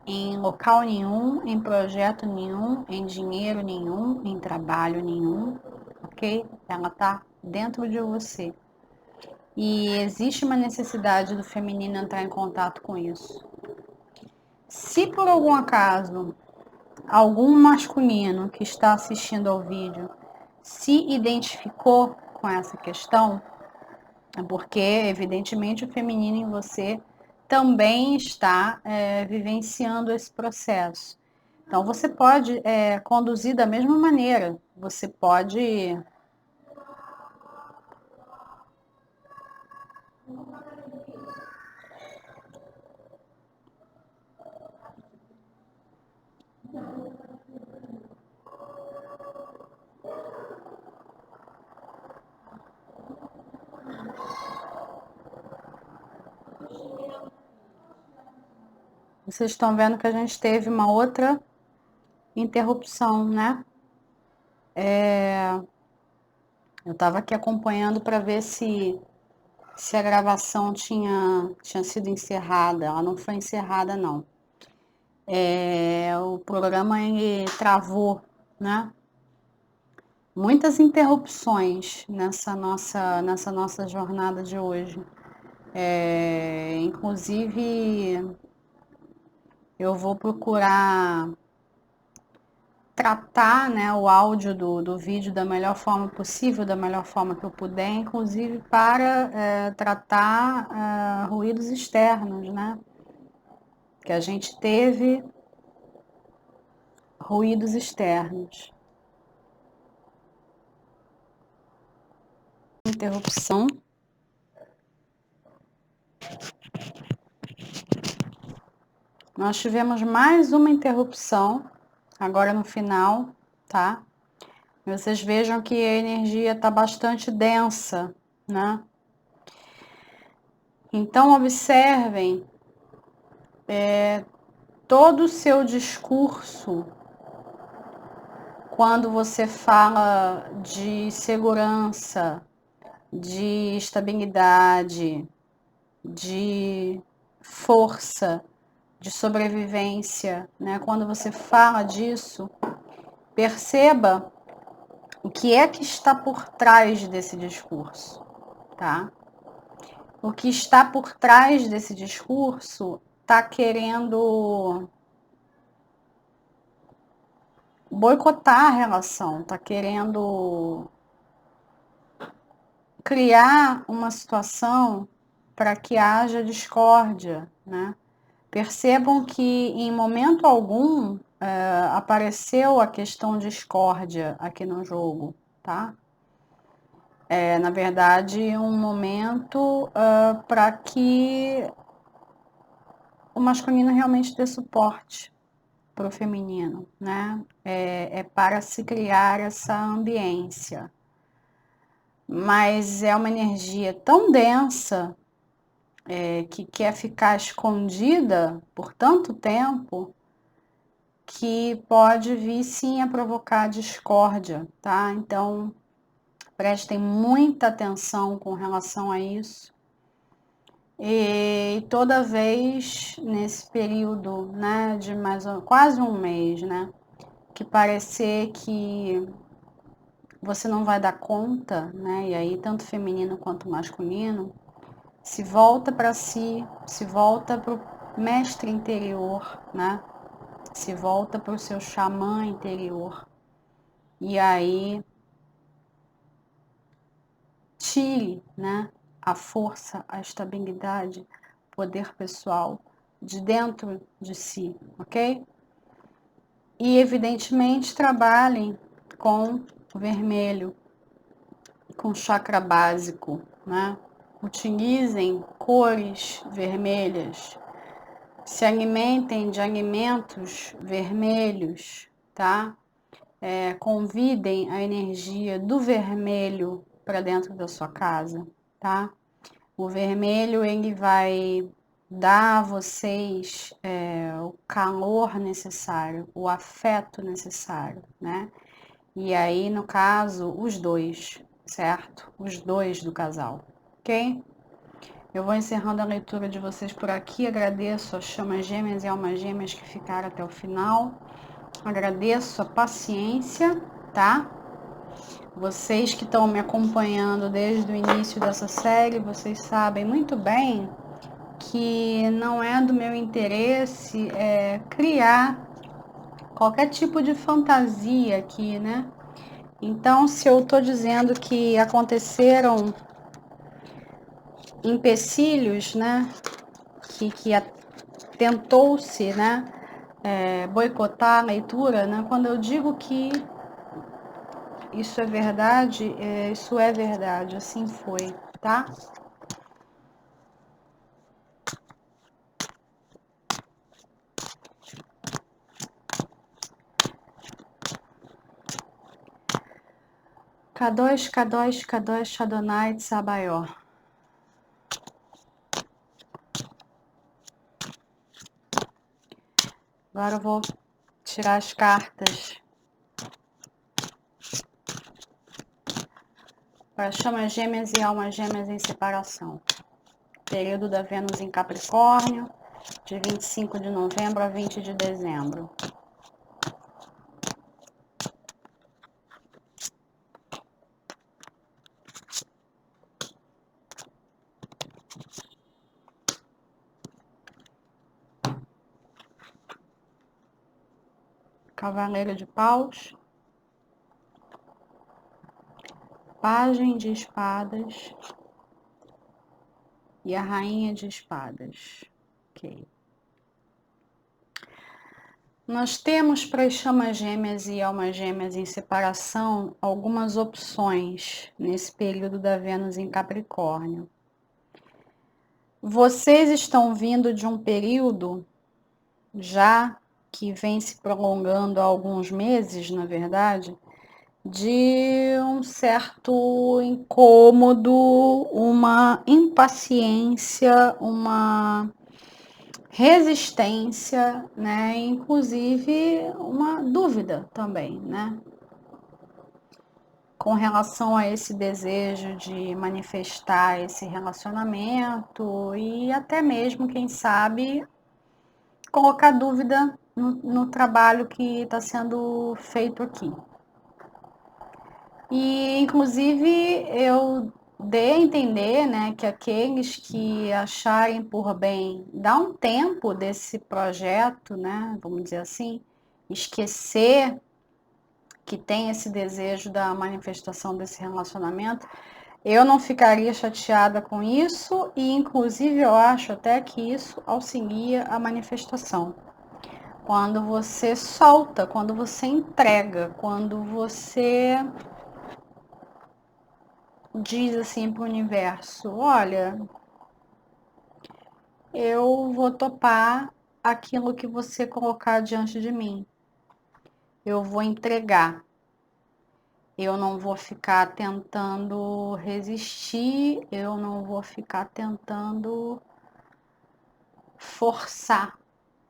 em local nenhum, em projeto nenhum, em dinheiro nenhum, em trabalho nenhum, ok? Ela está dentro de você. E existe uma necessidade do feminino entrar em contato com isso. Se por algum acaso algum masculino que está assistindo ao vídeo se identificou com essa questão, é porque, evidentemente, o feminino em você também está vivenciando esse processo. Então, você pode conduzir da mesma maneira. Você pode Vocês estão vendo que a gente teve uma outra interrupção, né? Eu estava aqui acompanhando para ver se a gravação tinha sido encerrada. Ela não foi encerrada, não. O programa ele travou, né? Muitas interrupções nessa nossa jornada de hoje. Inclusive, eu vou procurar tratar, né, o áudio do vídeo da melhor forma possível, da melhor forma que eu puder, inclusive para tratar ruídos externos, né? Que a gente teve ruídos externos. Interrupção. Nós tivemos mais uma interrupção, agora no final, tá? Vocês vejam que a energia está bastante densa, né? Então, observem todo o seu discurso quando você fala de segurança, de estabilidade, de força, de sobrevivência, né? Quando você fala disso, perceba o que é que está por trás desse discurso, tá? O que está por trás desse discurso está querendo boicotar a relação, está querendo criar uma situação para que haja discórdia, né? Percebam que em momento algum apareceu a questão discórdia aqui no jogo, tá? Na verdade, um momento para que o masculino realmente dê suporte para o feminino, né? É para se criar essa ambiência. Mas é uma energia tão densa que quer ficar escondida por tanto tempo que pode vir sim a provocar discórdia, tá? Então, prestem muita atenção com relação a isso. E toda vez nesse período, né, de quase um mês, né, que parecer que você não vai dar conta, né? E aí tanto feminino quanto masculino, se volta para si, se volta para o mestre interior, né? Se volta para o seu xamã interior. E aí tire, né, a força, a estabilidade, poder pessoal de dentro de si, ok? E evidentemente trabalhem com o vermelho, com o chakra básico, né? Utilizem cores vermelhas, se alimentem de alimentos vermelhos, tá? Convidem a energia do vermelho para dentro da sua casa, tá? O vermelho, ele vai dar a vocês o calor necessário, o afeto necessário, né? E aí, no caso, os dois, certo? Os dois do casal, ok? Eu vou encerrando a leitura de vocês por aqui. Agradeço as chamas gêmeas e almas gêmeas que ficaram até o final. Agradeço a paciência, tá? Vocês que estão me acompanhando desde o início dessa série, vocês sabem muito bem que não é do meu interesse criar qualquer tipo de fantasia aqui, né? Então, se eu estou dizendo que aconteceram empecilhos, né? Que tentou-se, né? Boicotar a leitura, né? Quando eu digo que isso é verdade, isso é verdade, assim foi, tá? Kadosh, Kadosh, Kadosh, Adonai, Tsabaoth. Agora eu vou tirar as cartas para chamas gêmeas e almas gêmeas em separação. Período da Vênus em Capricórnio, de 25 de novembro a 20 de dezembro. Cavaleiro de Paus, Pajem de Espadas e a Rainha de Espadas. Ok. Nós temos para as chamas gêmeas e almas gêmeas em separação algumas opções nesse período da Vênus em Capricórnio. Vocês estão vindo de um período já que vem se prolongando há alguns meses, na verdade, de um certo incômodo, uma impaciência, uma resistência, né? Inclusive uma dúvida também, né? Com relação a esse desejo de manifestar esse relacionamento e até mesmo, quem sabe, colocar dúvida no trabalho que está sendo feito aqui. E, inclusive, eu dei a entender, né, que aqueles que acharem por bem dar um tempo desse projeto, né, vamos dizer assim, esquecer que tem esse desejo da manifestação desse relacionamento, eu não ficaria chateada com isso e, inclusive, eu acho até que isso auxilia a manifestação. Quando você solta, quando você entrega, quando você diz assim para o universo, olha, eu vou topar aquilo que você colocar diante de mim. Eu vou entregar. Eu não vou ficar tentando resistir, eu não vou ficar tentando forçar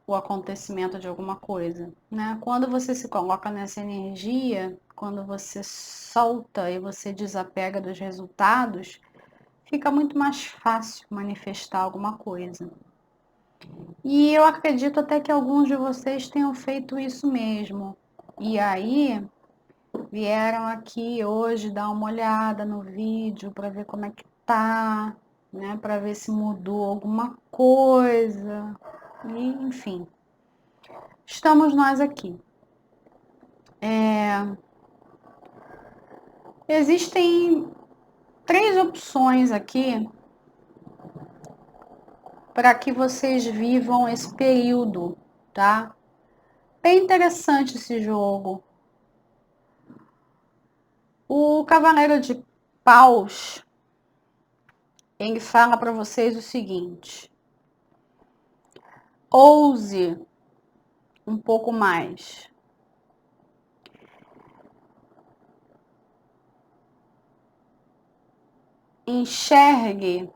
o acontecimento de alguma coisa, né? Quando você se coloca nessa energia, quando você solta e você desapega dos resultados, fica muito mais fácil manifestar alguma coisa. E eu acredito até que alguns de vocês tenham feito isso mesmo. E aí, vieram aqui hoje dar uma olhada no vídeo para ver como é que tá, né? Para ver se mudou alguma coisa. E, enfim, estamos nós aqui. Existem 3 opções aqui para que vocês vivam esse período, tá? Bem interessante esse jogo. O Cavaleiro de Paus, ele fala para vocês o seguinte: ouse um pouco mais. Enxergue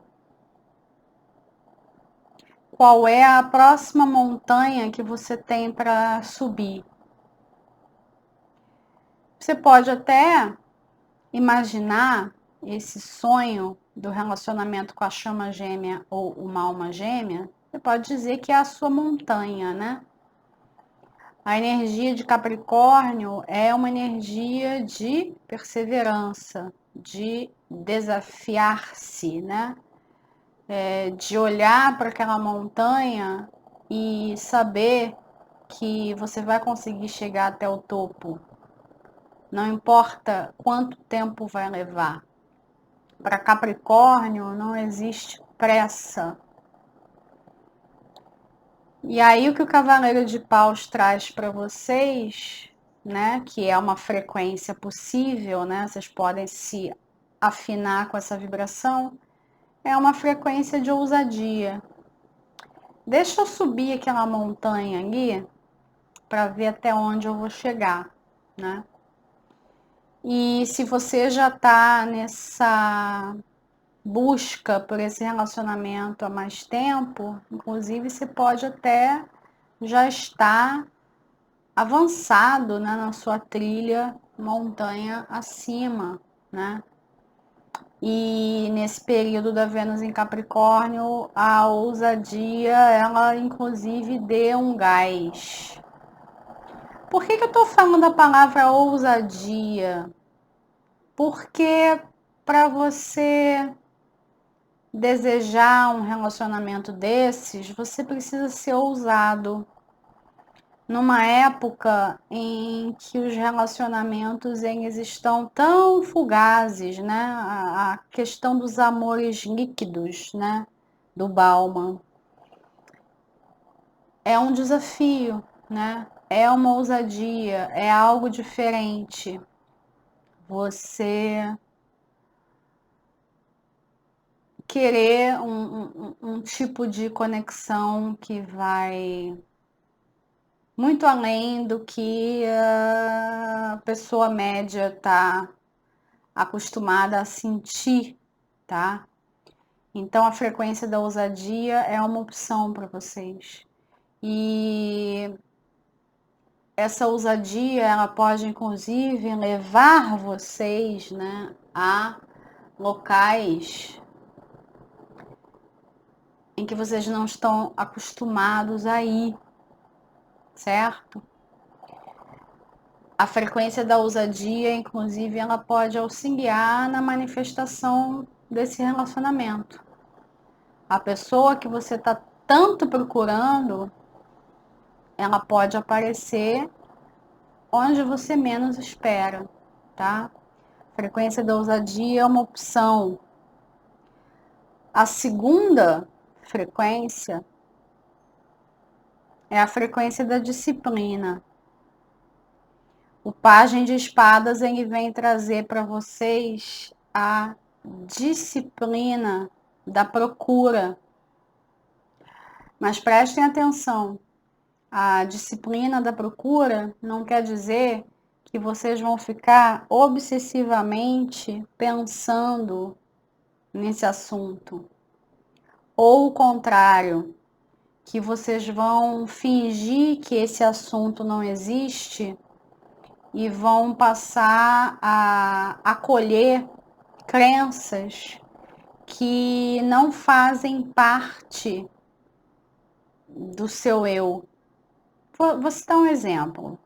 qual é a próxima montanha que você tem para subir. Você pode até imaginar esse sonho do relacionamento com a chama gêmea ou uma alma gêmea. Você pode dizer que é a sua montanha, né? A energia de Capricórnio é uma energia de perseverança, de desafiar-se, né? De olhar para aquela montanha e saber que você vai conseguir chegar até o topo. Não importa quanto tempo vai levar. Para Capricórnio não existe pressa. E aí o que o Cavaleiro de Paus traz para vocês, né, que é uma frequência possível, né? Vocês podem se afinar com essa vibração, é uma frequência de ousadia. Deixa eu subir aquela montanha ali para ver até onde eu vou chegar, né? E se você já está nessa busca por esse relacionamento há mais tempo, inclusive você pode até já estar avançado, né, na sua trilha montanha acima, né? E nesse período da Vênus em Capricórnio, a ousadia, ela inclusive deu um gás. Por que eu estou falando a palavra ousadia? Porque para você desejar um relacionamento desses, você precisa ser ousado. Numa época em que os relacionamentos eles estão tão fugazes, né? A questão dos amores líquidos, né? Do Bauman. É um desafio, né? É uma ousadia, é algo diferente. Você querer um tipo de conexão que vai muito além do que a pessoa média está acostumada a sentir, tá? Então a frequência da ousadia é uma opção para vocês. E essa ousadia, ela pode inclusive levar vocês, né, a locais em que vocês não estão acostumados a ir, certo? A frequência da ousadia, inclusive, ela pode auxiliar na manifestação desse relacionamento. A pessoa que você está tanto procurando, ela pode aparecer onde você menos espera, tá? A frequência da ousadia é uma opção. A segunda frequência é a frequência da disciplina. O Pajem de Espadas, ele vem trazer para vocês a disciplina da procura. Mas prestem atenção, a disciplina da procura não quer dizer que vocês vão ficar obsessivamente pensando nesse assunto. Ou o contrário, que vocês vão fingir que esse assunto não existe e vão passar a acolher crenças que não fazem parte do seu eu. Vou citar um exemplo.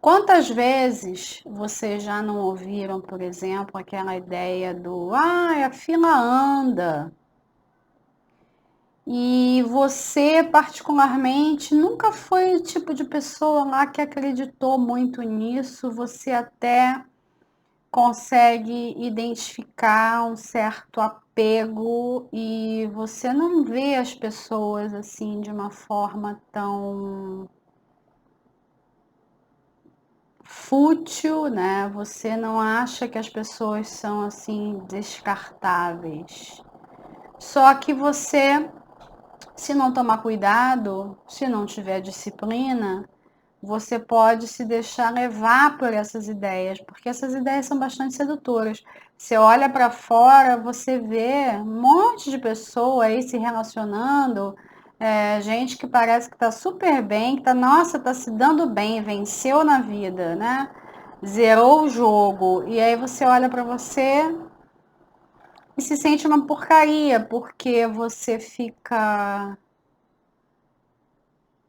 Quantas vezes vocês já não ouviram, por exemplo, aquela ideia do a fila anda. E você, particularmente, nunca foi o tipo de pessoa lá que acreditou muito nisso, você até consegue identificar um certo apego e você não vê as pessoas assim de uma forma tão fútil, né? Você não acha que as pessoas são assim descartáveis. Só que você, se não tomar cuidado, se não tiver disciplina, você pode se deixar levar por essas ideias, porque essas ideias são bastante sedutoras. Você olha para fora, você vê um monte de pessoa aí se relacionando, gente que parece que está super bem, que tá, nossa, tá se dando bem, venceu na vida, né? Zerou o jogo. E aí você olha para você e se sente uma porcaria, porque você fica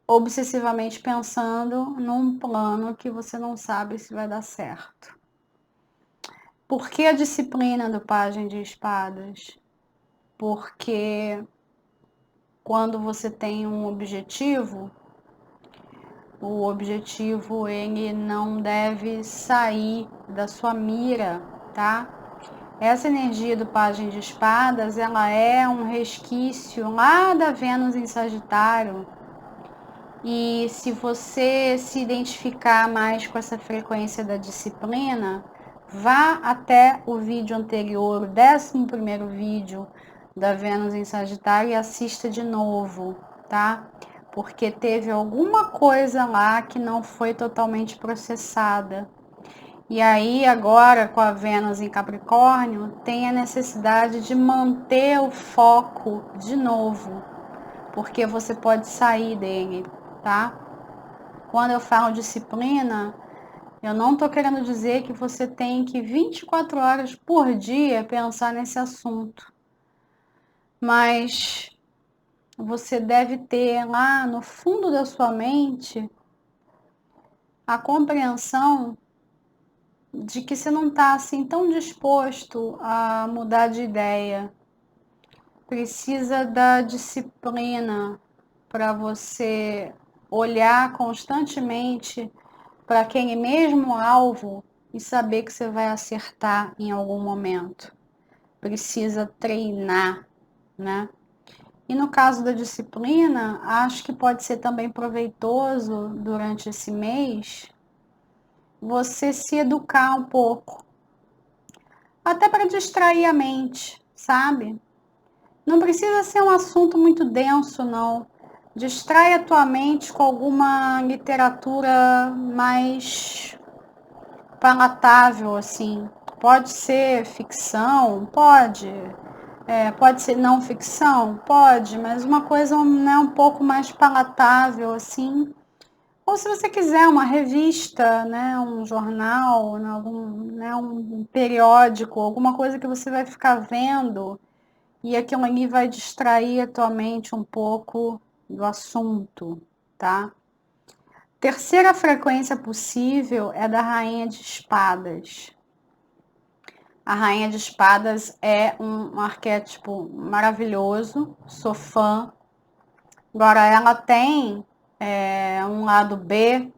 obsessivamente pensando num plano que você não sabe se vai dar certo. Por que a disciplina do Pajem de Espadas? Porque quando você tem um objetivo, o objetivo ele não deve sair da sua mira, tá? Essa energia do Pajem de Espadas, ela é um resquício lá da Vênus em Sagitário. E se você se identificar mais com essa frequência da disciplina, vá até o vídeo anterior, o 11º vídeo da Vênus em Sagitário e assista de novo, tá? Porque teve alguma coisa lá que não foi totalmente processada. E aí, agora, com a Vênus em Capricórnio, tem a necessidade de manter o foco de novo, porque você pode sair dele, tá? Quando eu falo disciplina, eu não estou querendo dizer que você tem que 24 horas por dia pensar nesse assunto, mas você deve ter lá no fundo da sua mente a compreensão de que você não está assim tão disposto a mudar de ideia. Precisa da disciplina para você olhar constantemente para aquele mesmo alvo e saber que você vai acertar em algum momento. Precisa treinar, né? E no caso da disciplina, acho que pode ser também proveitoso durante esse mês você se educar um pouco, até para distrair a mente, sabe? Não precisa ser um assunto muito denso, não. Distrai a tua mente com alguma literatura mais palatável, assim. Pode ser ficção, pode. Pode ser não ficção, pode, mas uma coisa, né, um pouco mais palatável, assim. Ou se você quiser uma revista, né, um jornal, né, um periódico, alguma coisa que você vai ficar vendo e aquilo ali vai distrair a tua mente um pouco do assunto, tá? Terceira frequência possível é da Rainha de Espadas. A Rainha de Espadas é um arquétipo maravilhoso, sou fã. Agora, ela tem um lado B,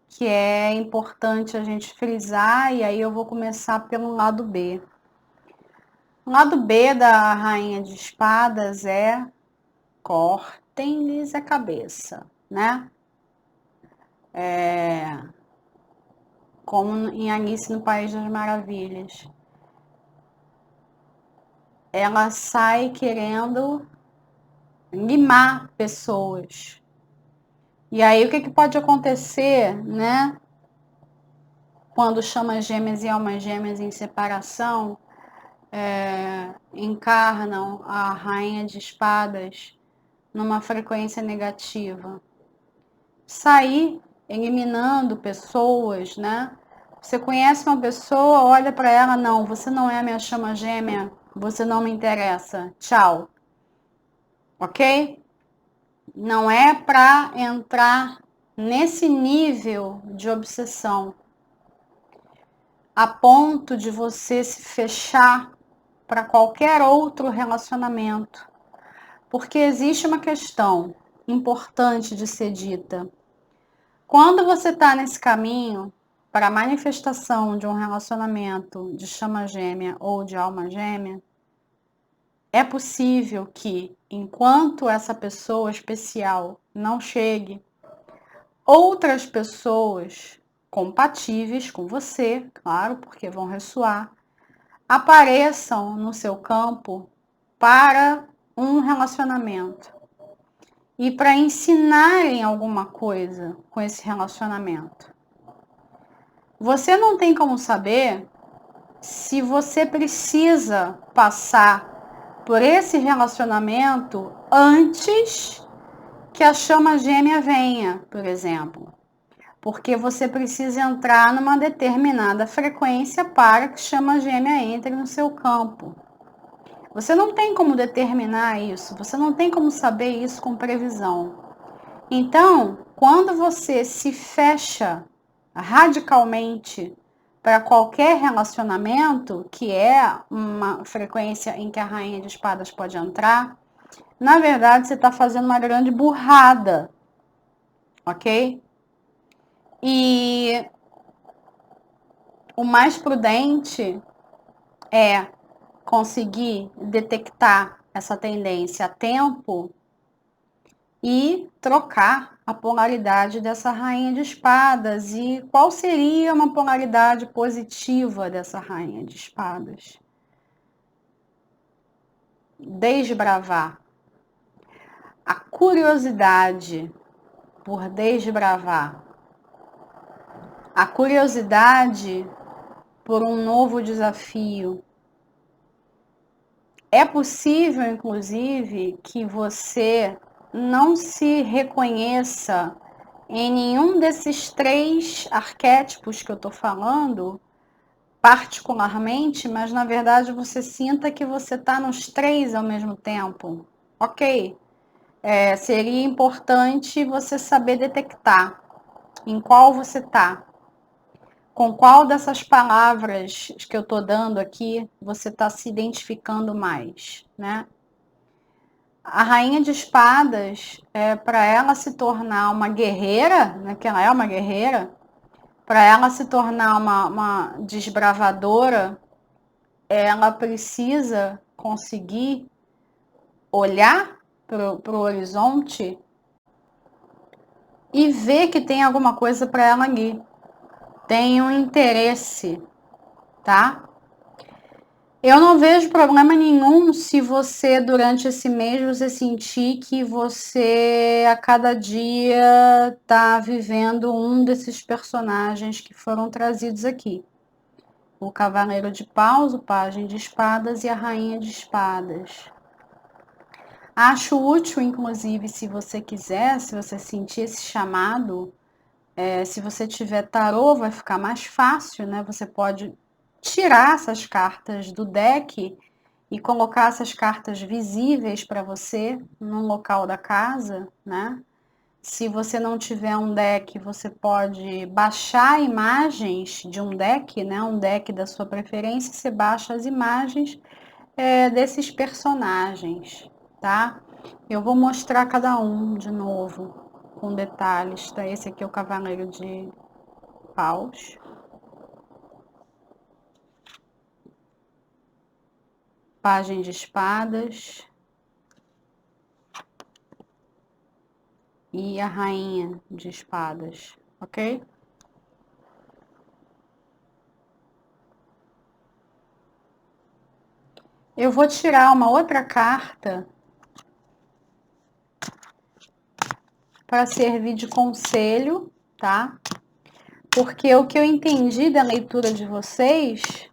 que é importante a gente frisar, e aí eu vou começar pelo lado B. O lado B da Rainha de Espadas é cortem-lhes a cabeça, né? Como em Alice no País das Maravilhas. Ela sai querendo limar pessoas. E aí o que pode acontecer, né? Quando chamas gêmeas e almas gêmeas em separação, encarnam a Rainha de Espadas numa frequência negativa. Sair eliminando pessoas, né? Você conhece uma pessoa, olha para ela, não, você não é minha chama gêmea, você não me interessa, tchau, ok? Não é para entrar nesse nível de obsessão, a ponto de você se fechar para qualquer outro relacionamento. Porque existe uma questão importante de ser dita. Quando você está nesse caminho para a manifestação de um relacionamento de chama gêmea ou de alma gêmea, é possível que, enquanto essa pessoa especial não chegue, outras pessoas compatíveis com você, claro, porque vão ressoar, apareçam no seu campo para um relacionamento e para ensinarem alguma coisa com esse relacionamento. Você não tem como saber se você precisa passar por esse relacionamento antes que a chama gêmea venha, por exemplo. Porque você precisa entrar numa determinada frequência para que a chama gêmea entre no seu campo. Você não tem como determinar isso, você não tem como saber isso com previsão. Então, quando você se fecha radicalmente para qualquer relacionamento, que é uma frequência em que a rainha de espadas pode entrar, na verdade você está fazendo uma grande burrada, ok? E o mais prudente é conseguir detectar essa tendência a tempo e trocar a polaridade dessa rainha de espadas. E qual seria uma polaridade positiva dessa rainha de espadas? Desbravar. A curiosidade por desbravar. A curiosidade por um novo desafio. É possível, inclusive, que você não se reconheça em nenhum desses 3 arquétipos que eu estou falando, particularmente, mas na verdade você sinta que você está nos 3 ao mesmo tempo. Ok? Seria importante você saber detectar em qual você está. Com qual dessas palavras que eu estou dando aqui você está se identificando mais, né? A rainha de espadas, para ela se tornar uma guerreira, né, que ela é uma guerreira, para ela se tornar uma desbravadora, ela precisa conseguir olhar para o horizonte e ver que tem alguma coisa para ela ali. Tem um interesse, tá? Eu não vejo problema nenhum se você, durante esse mês, você sentir que você, a cada dia, tá vivendo um desses personagens que foram trazidos aqui. O Cavaleiro de Paus, o Pajem de Espadas e a Rainha de Espadas. Acho útil, inclusive, se você quiser, se você sentir esse chamado, se você tiver tarô, vai ficar mais fácil, né? Você pode tirar essas cartas do deck e colocar essas cartas visíveis para você no local da casa, né? Se você não tiver um deck, você pode baixar imagens de um deck, né? Um deck da sua preferência, você baixa as imagens desses personagens, tá? Eu vou mostrar cada um de novo, com detalhes, tá? Esse aqui é o Cavaleiro de Paus. Pajem de Espadas. E a Rainha de Espadas, ok? Eu vou tirar uma outra carta para servir de conselho, tá? Porque o que eu entendi da leitura de vocês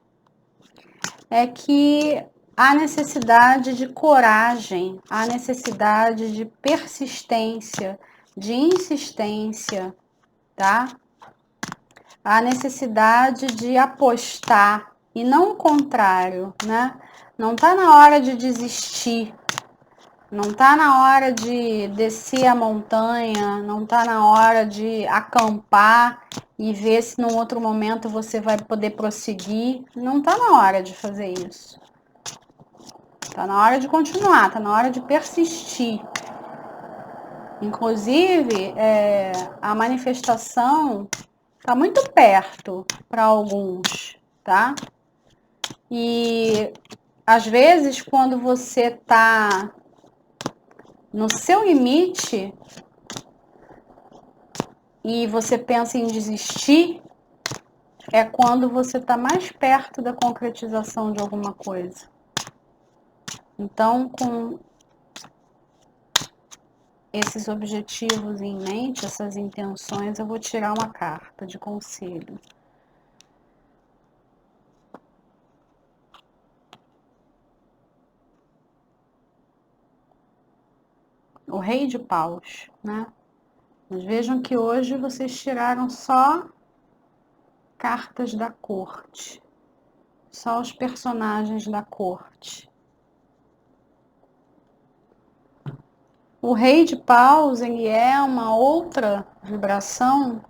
é que há necessidade de coragem, há necessidade de persistência, de insistência, tá? Há necessidade de apostar e não o contrário, né? Não tá na hora de desistir. Não tá na hora de descer a montanha, não tá na hora de acampar e ver se num outro momento você vai poder prosseguir. Não tá na hora de fazer isso. Tá na hora de continuar, tá na hora de persistir. Inclusive, a manifestação tá muito perto para alguns, tá? E às vezes, quando você tá no seu limite e você pensa em desistir, é quando você está mais perto da concretização de alguma coisa. Então, com esses objetivos em mente, essas intenções, eu vou tirar uma carta de conselho. O Rei de Paus, né? Mas vejam que hoje vocês tiraram só cartas da corte, só os personagens da corte. O Rei de Paus, ele é uma outra vibração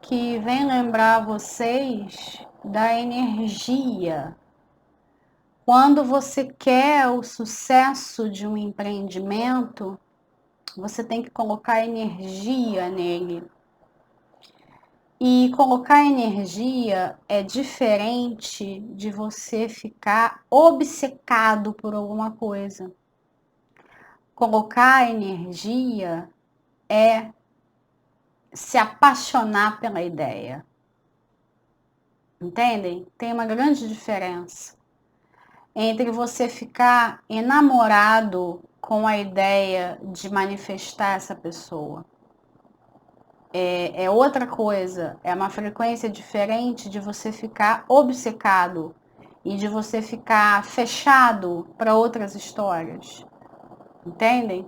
que vem lembrar vocês da energia. Quando você quer o sucesso de um empreendimento, você tem que colocar energia nele. E colocar energia é diferente de você ficar obcecado por alguma coisa. Colocar energia é se apaixonar pela ideia. Entendem? Tem uma grande diferença entre você ficar enamorado com a ideia de manifestar essa pessoa. É outra coisa, é uma frequência diferente de você ficar obcecado e de você ficar fechado para outras histórias. Entendem?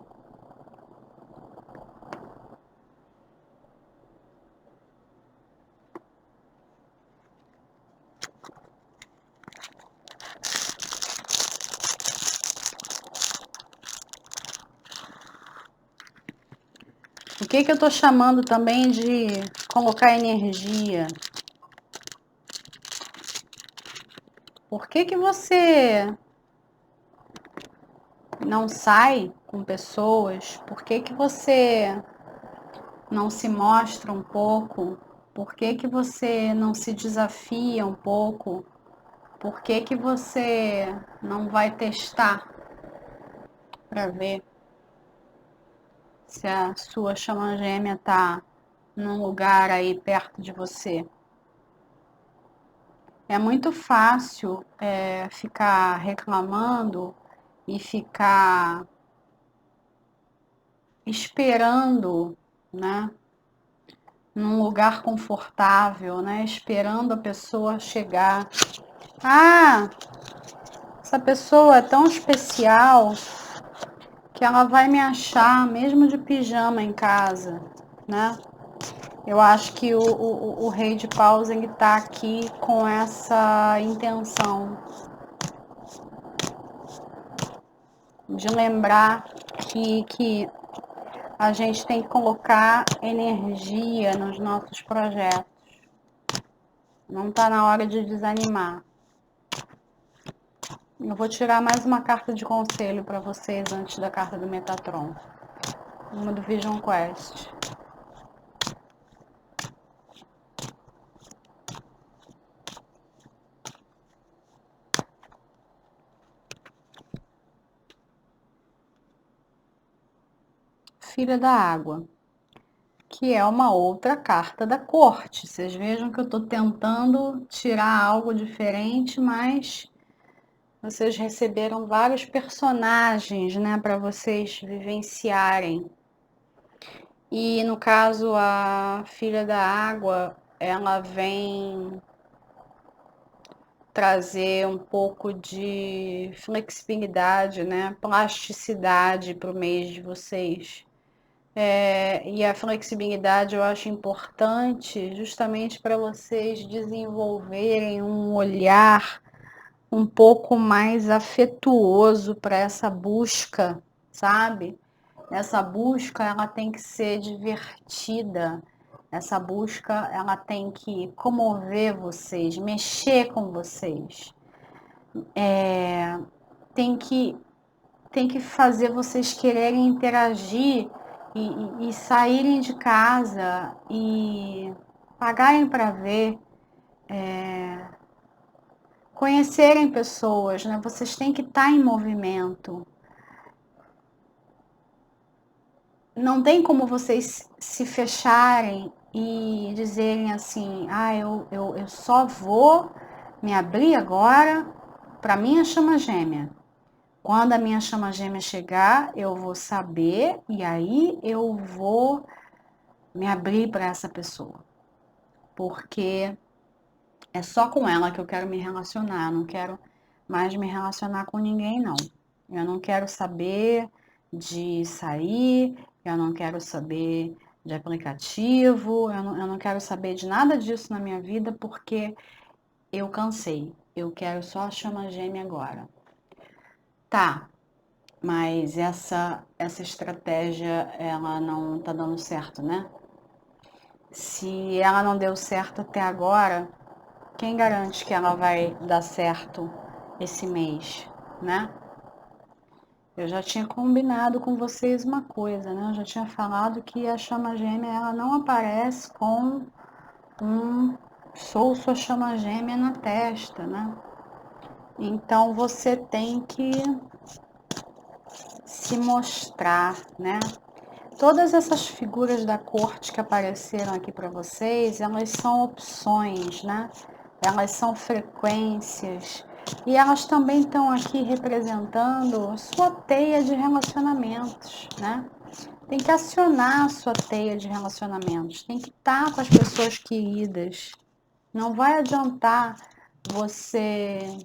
O que eu estou chamando também de colocar energia? Por que você não sai com pessoas? Por que você não se mostra um pouco? Por que você não se desafia um pouco? Por que você não vai testar para ver se a sua chama gêmea está num lugar aí perto de você? É muito fácil ficar reclamando e ficar esperando, né? Num lugar confortável, né? Esperando a pessoa chegar. Ah, essa pessoa é tão especial que ela vai me achar mesmo de pijama em casa, né? Eu acho que o Rei de Paus ele tá aqui com essa intenção de lembrar que a gente tem que colocar energia nos nossos projetos. Não tá na hora de desanimar. Eu vou tirar mais uma carta de conselho para vocês antes da carta do Metatron. Uma do Vision Quest. Filha da Água, que é uma outra carta da corte. Vocês vejam que eu estou tentando tirar algo diferente, mas vocês receberam vários personagens, né, para vocês vivenciarem. E no caso, a Filha da Água, ela vem trazer um pouco de flexibilidade, né, plasticidade para o mês de vocês. E a flexibilidade eu acho importante justamente para vocês desenvolverem um olhar um pouco mais afetuoso para essa busca, sabe? Essa busca, ela tem que ser divertida. Essa busca, ela tem que comover vocês, mexer com vocês. Tem que, tem que fazer vocês quererem interagir e saírem de casa e pagarem para ver, conhecerem pessoas, né? Vocês têm que estar em movimento. Não tem como vocês se fecharem e dizerem assim, eu só vou me abrir agora para minha chama gêmea. Quando a minha chama gêmea chegar, eu vou saber e aí eu vou me abrir para essa pessoa. Porque é só com ela que eu quero me relacionar, não quero mais me relacionar com ninguém, não. Eu não quero saber de sair, eu não quero saber de aplicativo, eu não quero saber de nada disso na minha vida porque eu cansei. Eu quero só a chama gêmea agora. Tá, mas essa estratégia, ela não tá dando certo, né? Se ela não deu certo até agora, quem garante que ela vai dar certo esse mês, né? Eu já tinha combinado com vocês uma coisa, né? Eu já tinha falado que a chama gêmea, ela não aparece com um sou sua chama gêmea na testa, né? Então você tem que se mostrar, né? Todas essas figuras da corte que apareceram aqui para vocês, elas são opções, né? Elas são frequências e elas também estão aqui representando sua teia de relacionamentos, né? Tem que acionar a sua teia de relacionamentos, tem que estar com as pessoas queridas. Não vai adiantar você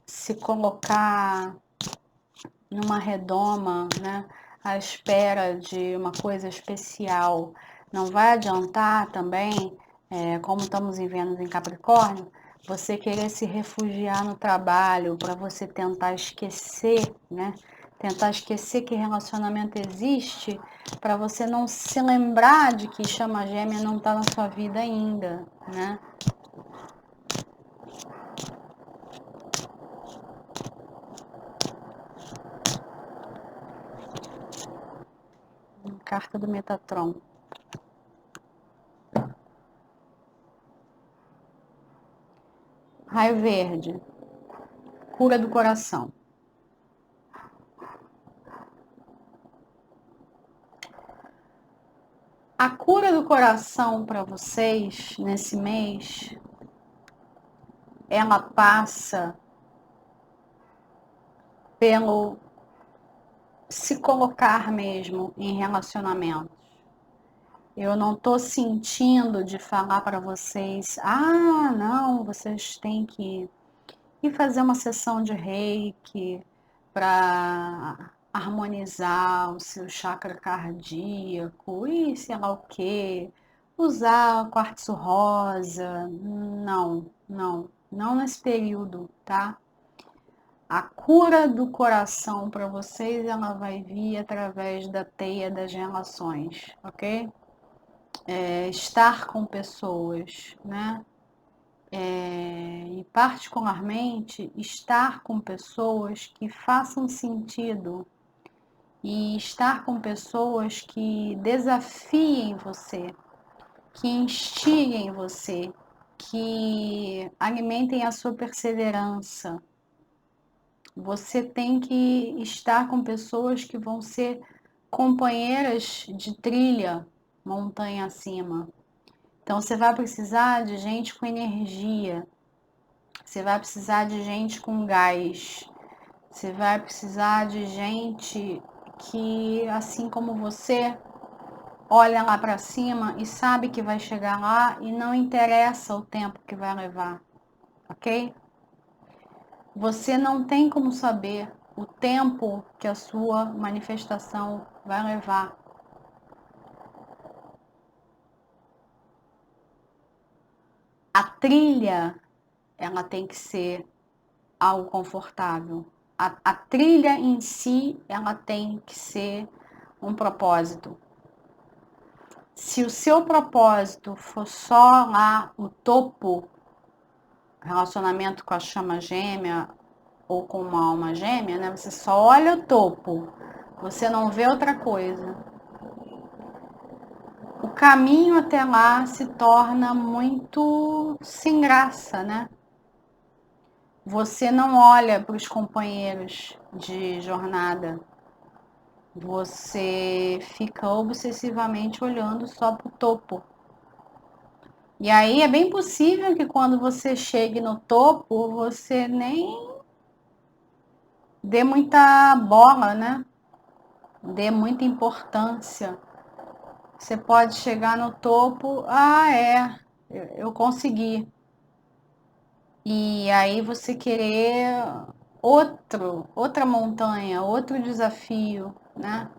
se colocar numa redoma, né, à espera de uma coisa especial. Não vai adiantar também, como estamos em Vênus em Capricórnio, você querer se refugiar no trabalho para você tentar esquecer, né? Tentar esquecer que relacionamento existe, para você não se lembrar de que chama gêmea não está na sua vida ainda, né? Carta do Metatron. Raio verde, cura do coração. A cura do coração para vocês nesse mês, ela passa pelo se colocar mesmo em relacionamentos. Eu não estou sentindo de falar para vocês, não, vocês têm que ir fazer uma sessão de reiki para harmonizar o seu chakra cardíaco e sei lá o quê, usar quartzo rosa. Não, não, não nesse período, tá? A cura do coração para vocês, ela vai vir através da teia das relações, ok? Estar com pessoas, né? E particularmente estar com pessoas que façam sentido e estar com pessoas que desafiem você, que instiguem você, que alimentem a sua perseverança. Você tem que estar com pessoas que vão ser companheiras de trilha montanha acima. Então você vai precisar de gente com energia, você vai precisar de gente com gás, você vai precisar de gente que, assim como você, olha lá para cima e sabe que vai chegar lá e não interessa o tempo que vai levar, ok? Você não tem como saber o tempo que a sua manifestação vai levar. A trilha ela tem que ser algo confortável. A trilha em si, ela tem que ser um propósito. Se o seu propósito for só lá o topo, relacionamento com a chama gêmea ou com uma alma gêmea, né? Você só olha o topo, você não vê outra coisa. O caminho até lá se torna muito sem graça, né? Você não olha para os companheiros de jornada. Você fica obsessivamente olhando só para o topo. E aí é bem possível que quando você chegue no topo, você nem dê muita bola, né? Dê muita importância. Você pode chegar no topo, eu consegui. E aí você querer outra montanha, outro desafio, né?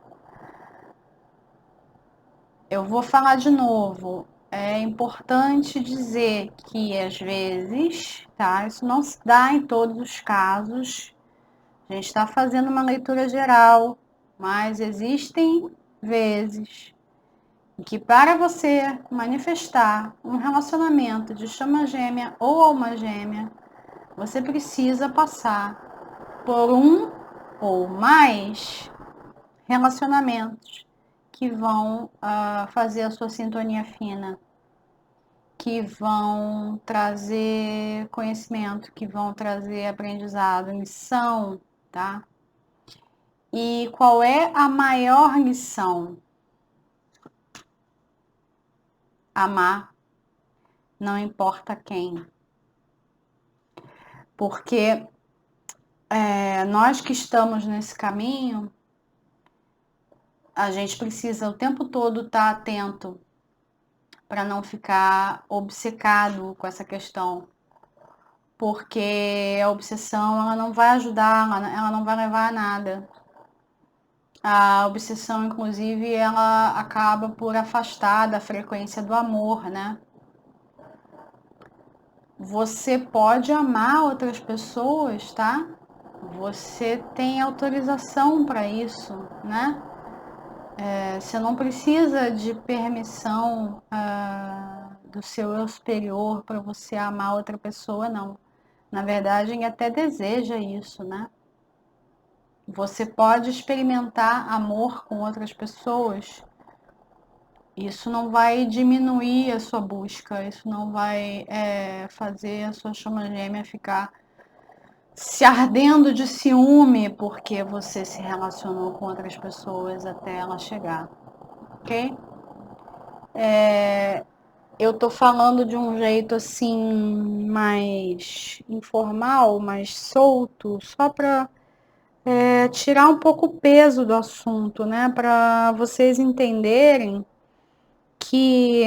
Eu vou falar de novo. É importante dizer que às vezes, tá? Isso não se dá em todos os casos. A gente está fazendo uma leitura geral, mas existem vezes em que para você manifestar um relacionamento de chama gêmea ou alma gêmea, você precisa passar por um ou mais relacionamentos que vão fazer a sua sintonia fina, que vão trazer conhecimento, que vão trazer aprendizado, lição, tá? E qual é a maior lição? Amar, não importa quem. Porque nós que estamos nesse caminho, a gente precisa o tempo todo estar atento para não ficar obcecado com essa questão. Porque a obsessão ela não vai ajudar, ela não vai levar a nada. A obsessão, inclusive, ela acaba por afastar da frequência do amor, né? Você pode amar outras pessoas, tá? Você tem autorização para isso, né? Você não precisa de permissão do seu eu superior para você amar outra pessoa, não. Na verdade, ele até deseja isso, né? Você pode experimentar amor com outras pessoas. Isso não vai diminuir a sua busca, isso não vai fazer a sua chama gêmea ficar se ardendo de ciúme porque você se relacionou com outras pessoas até ela chegar, ok? Eu tô falando de um jeito assim mais informal, mais solto, só para tirar um pouco o peso do assunto, né? Para vocês entenderem que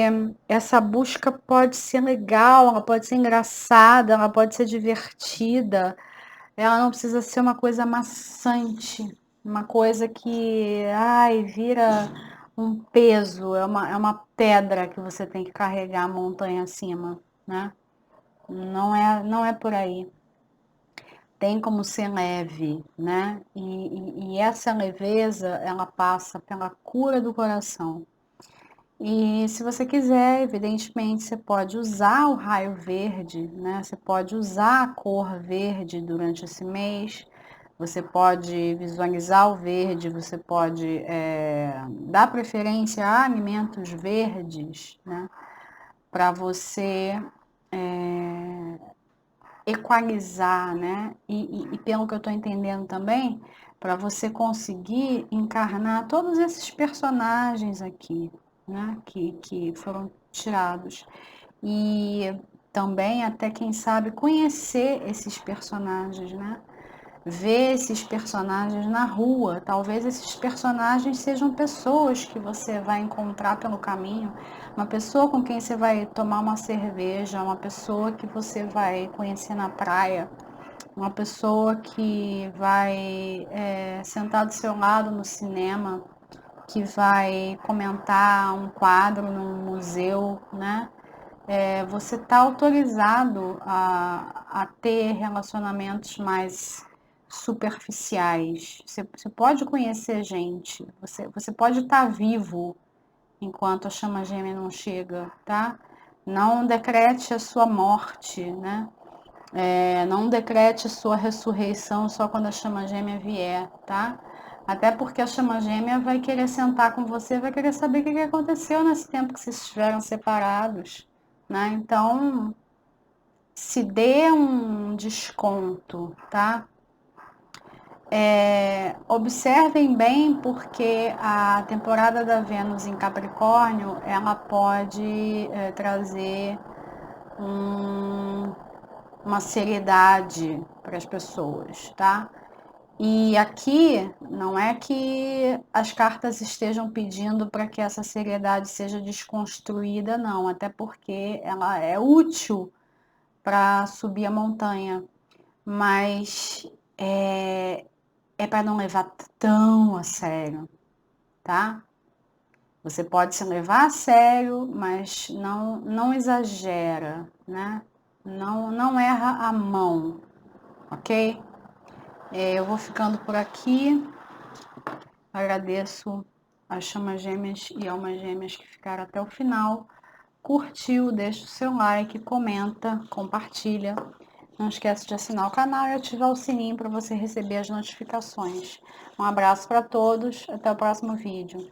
essa busca pode ser legal, ela pode ser engraçada, ela pode ser divertida, ela não precisa ser uma coisa maçante, uma coisa que, vira um peso, é uma pedra que você tem que carregar a montanha acima, né? Não é por aí. Tem como ser leve, né? E essa leveza, ela passa pela cura do coração. E se você quiser, evidentemente, você pode usar o raio verde, né? Você pode usar a cor verde durante esse mês. Você pode visualizar o verde, você pode dar preferência a alimentos verdes, né? Para você equalizar, né? E pelo que eu estou entendendo também, para você conseguir encarnar todos esses personagens aqui, né? Que foram tirados. E também, até quem sabe, conhecer esses personagens, né? Ver esses personagens na rua. Talvez esses personagens sejam pessoas que você vai encontrar pelo caminho, uma pessoa com quem você vai tomar uma cerveja, uma pessoa que você vai conhecer na praia, uma pessoa que vai sentar do seu lado no cinema, que vai comentar um quadro num museu, né? você está autorizado a ter relacionamentos mais superficiais. Você pode conhecer gente, você pode estar vivo enquanto a chama gêmea não chega, tá? Não decrete a sua morte, né? Não decrete a sua ressurreição só quando a chama gêmea vier, tá? Até porque a chama gêmea vai querer sentar com você, vai querer saber o que aconteceu nesse tempo que vocês estiveram separados, né? Então, se dê um desconto, tá? Observem bem porque a temporada da Vênus em Capricórnio, ela pode trazer uma seriedade para as pessoas, tá? E aqui não é que as cartas estejam pedindo para que essa seriedade seja desconstruída, não, até porque ela é útil para subir a montanha, mas é para não levar tão a sério, tá? Você pode se levar a sério, mas não exagera, né? Não erra a mão, ok? Eu vou ficando por aqui. Agradeço as chamas gêmeas e almas gêmeas que ficaram até o final. Curtiu, deixa o seu like, comenta, compartilha. Não esquece de assinar o canal e ativar o sininho para você receber as notificações. Um abraço para todos, até o próximo vídeo.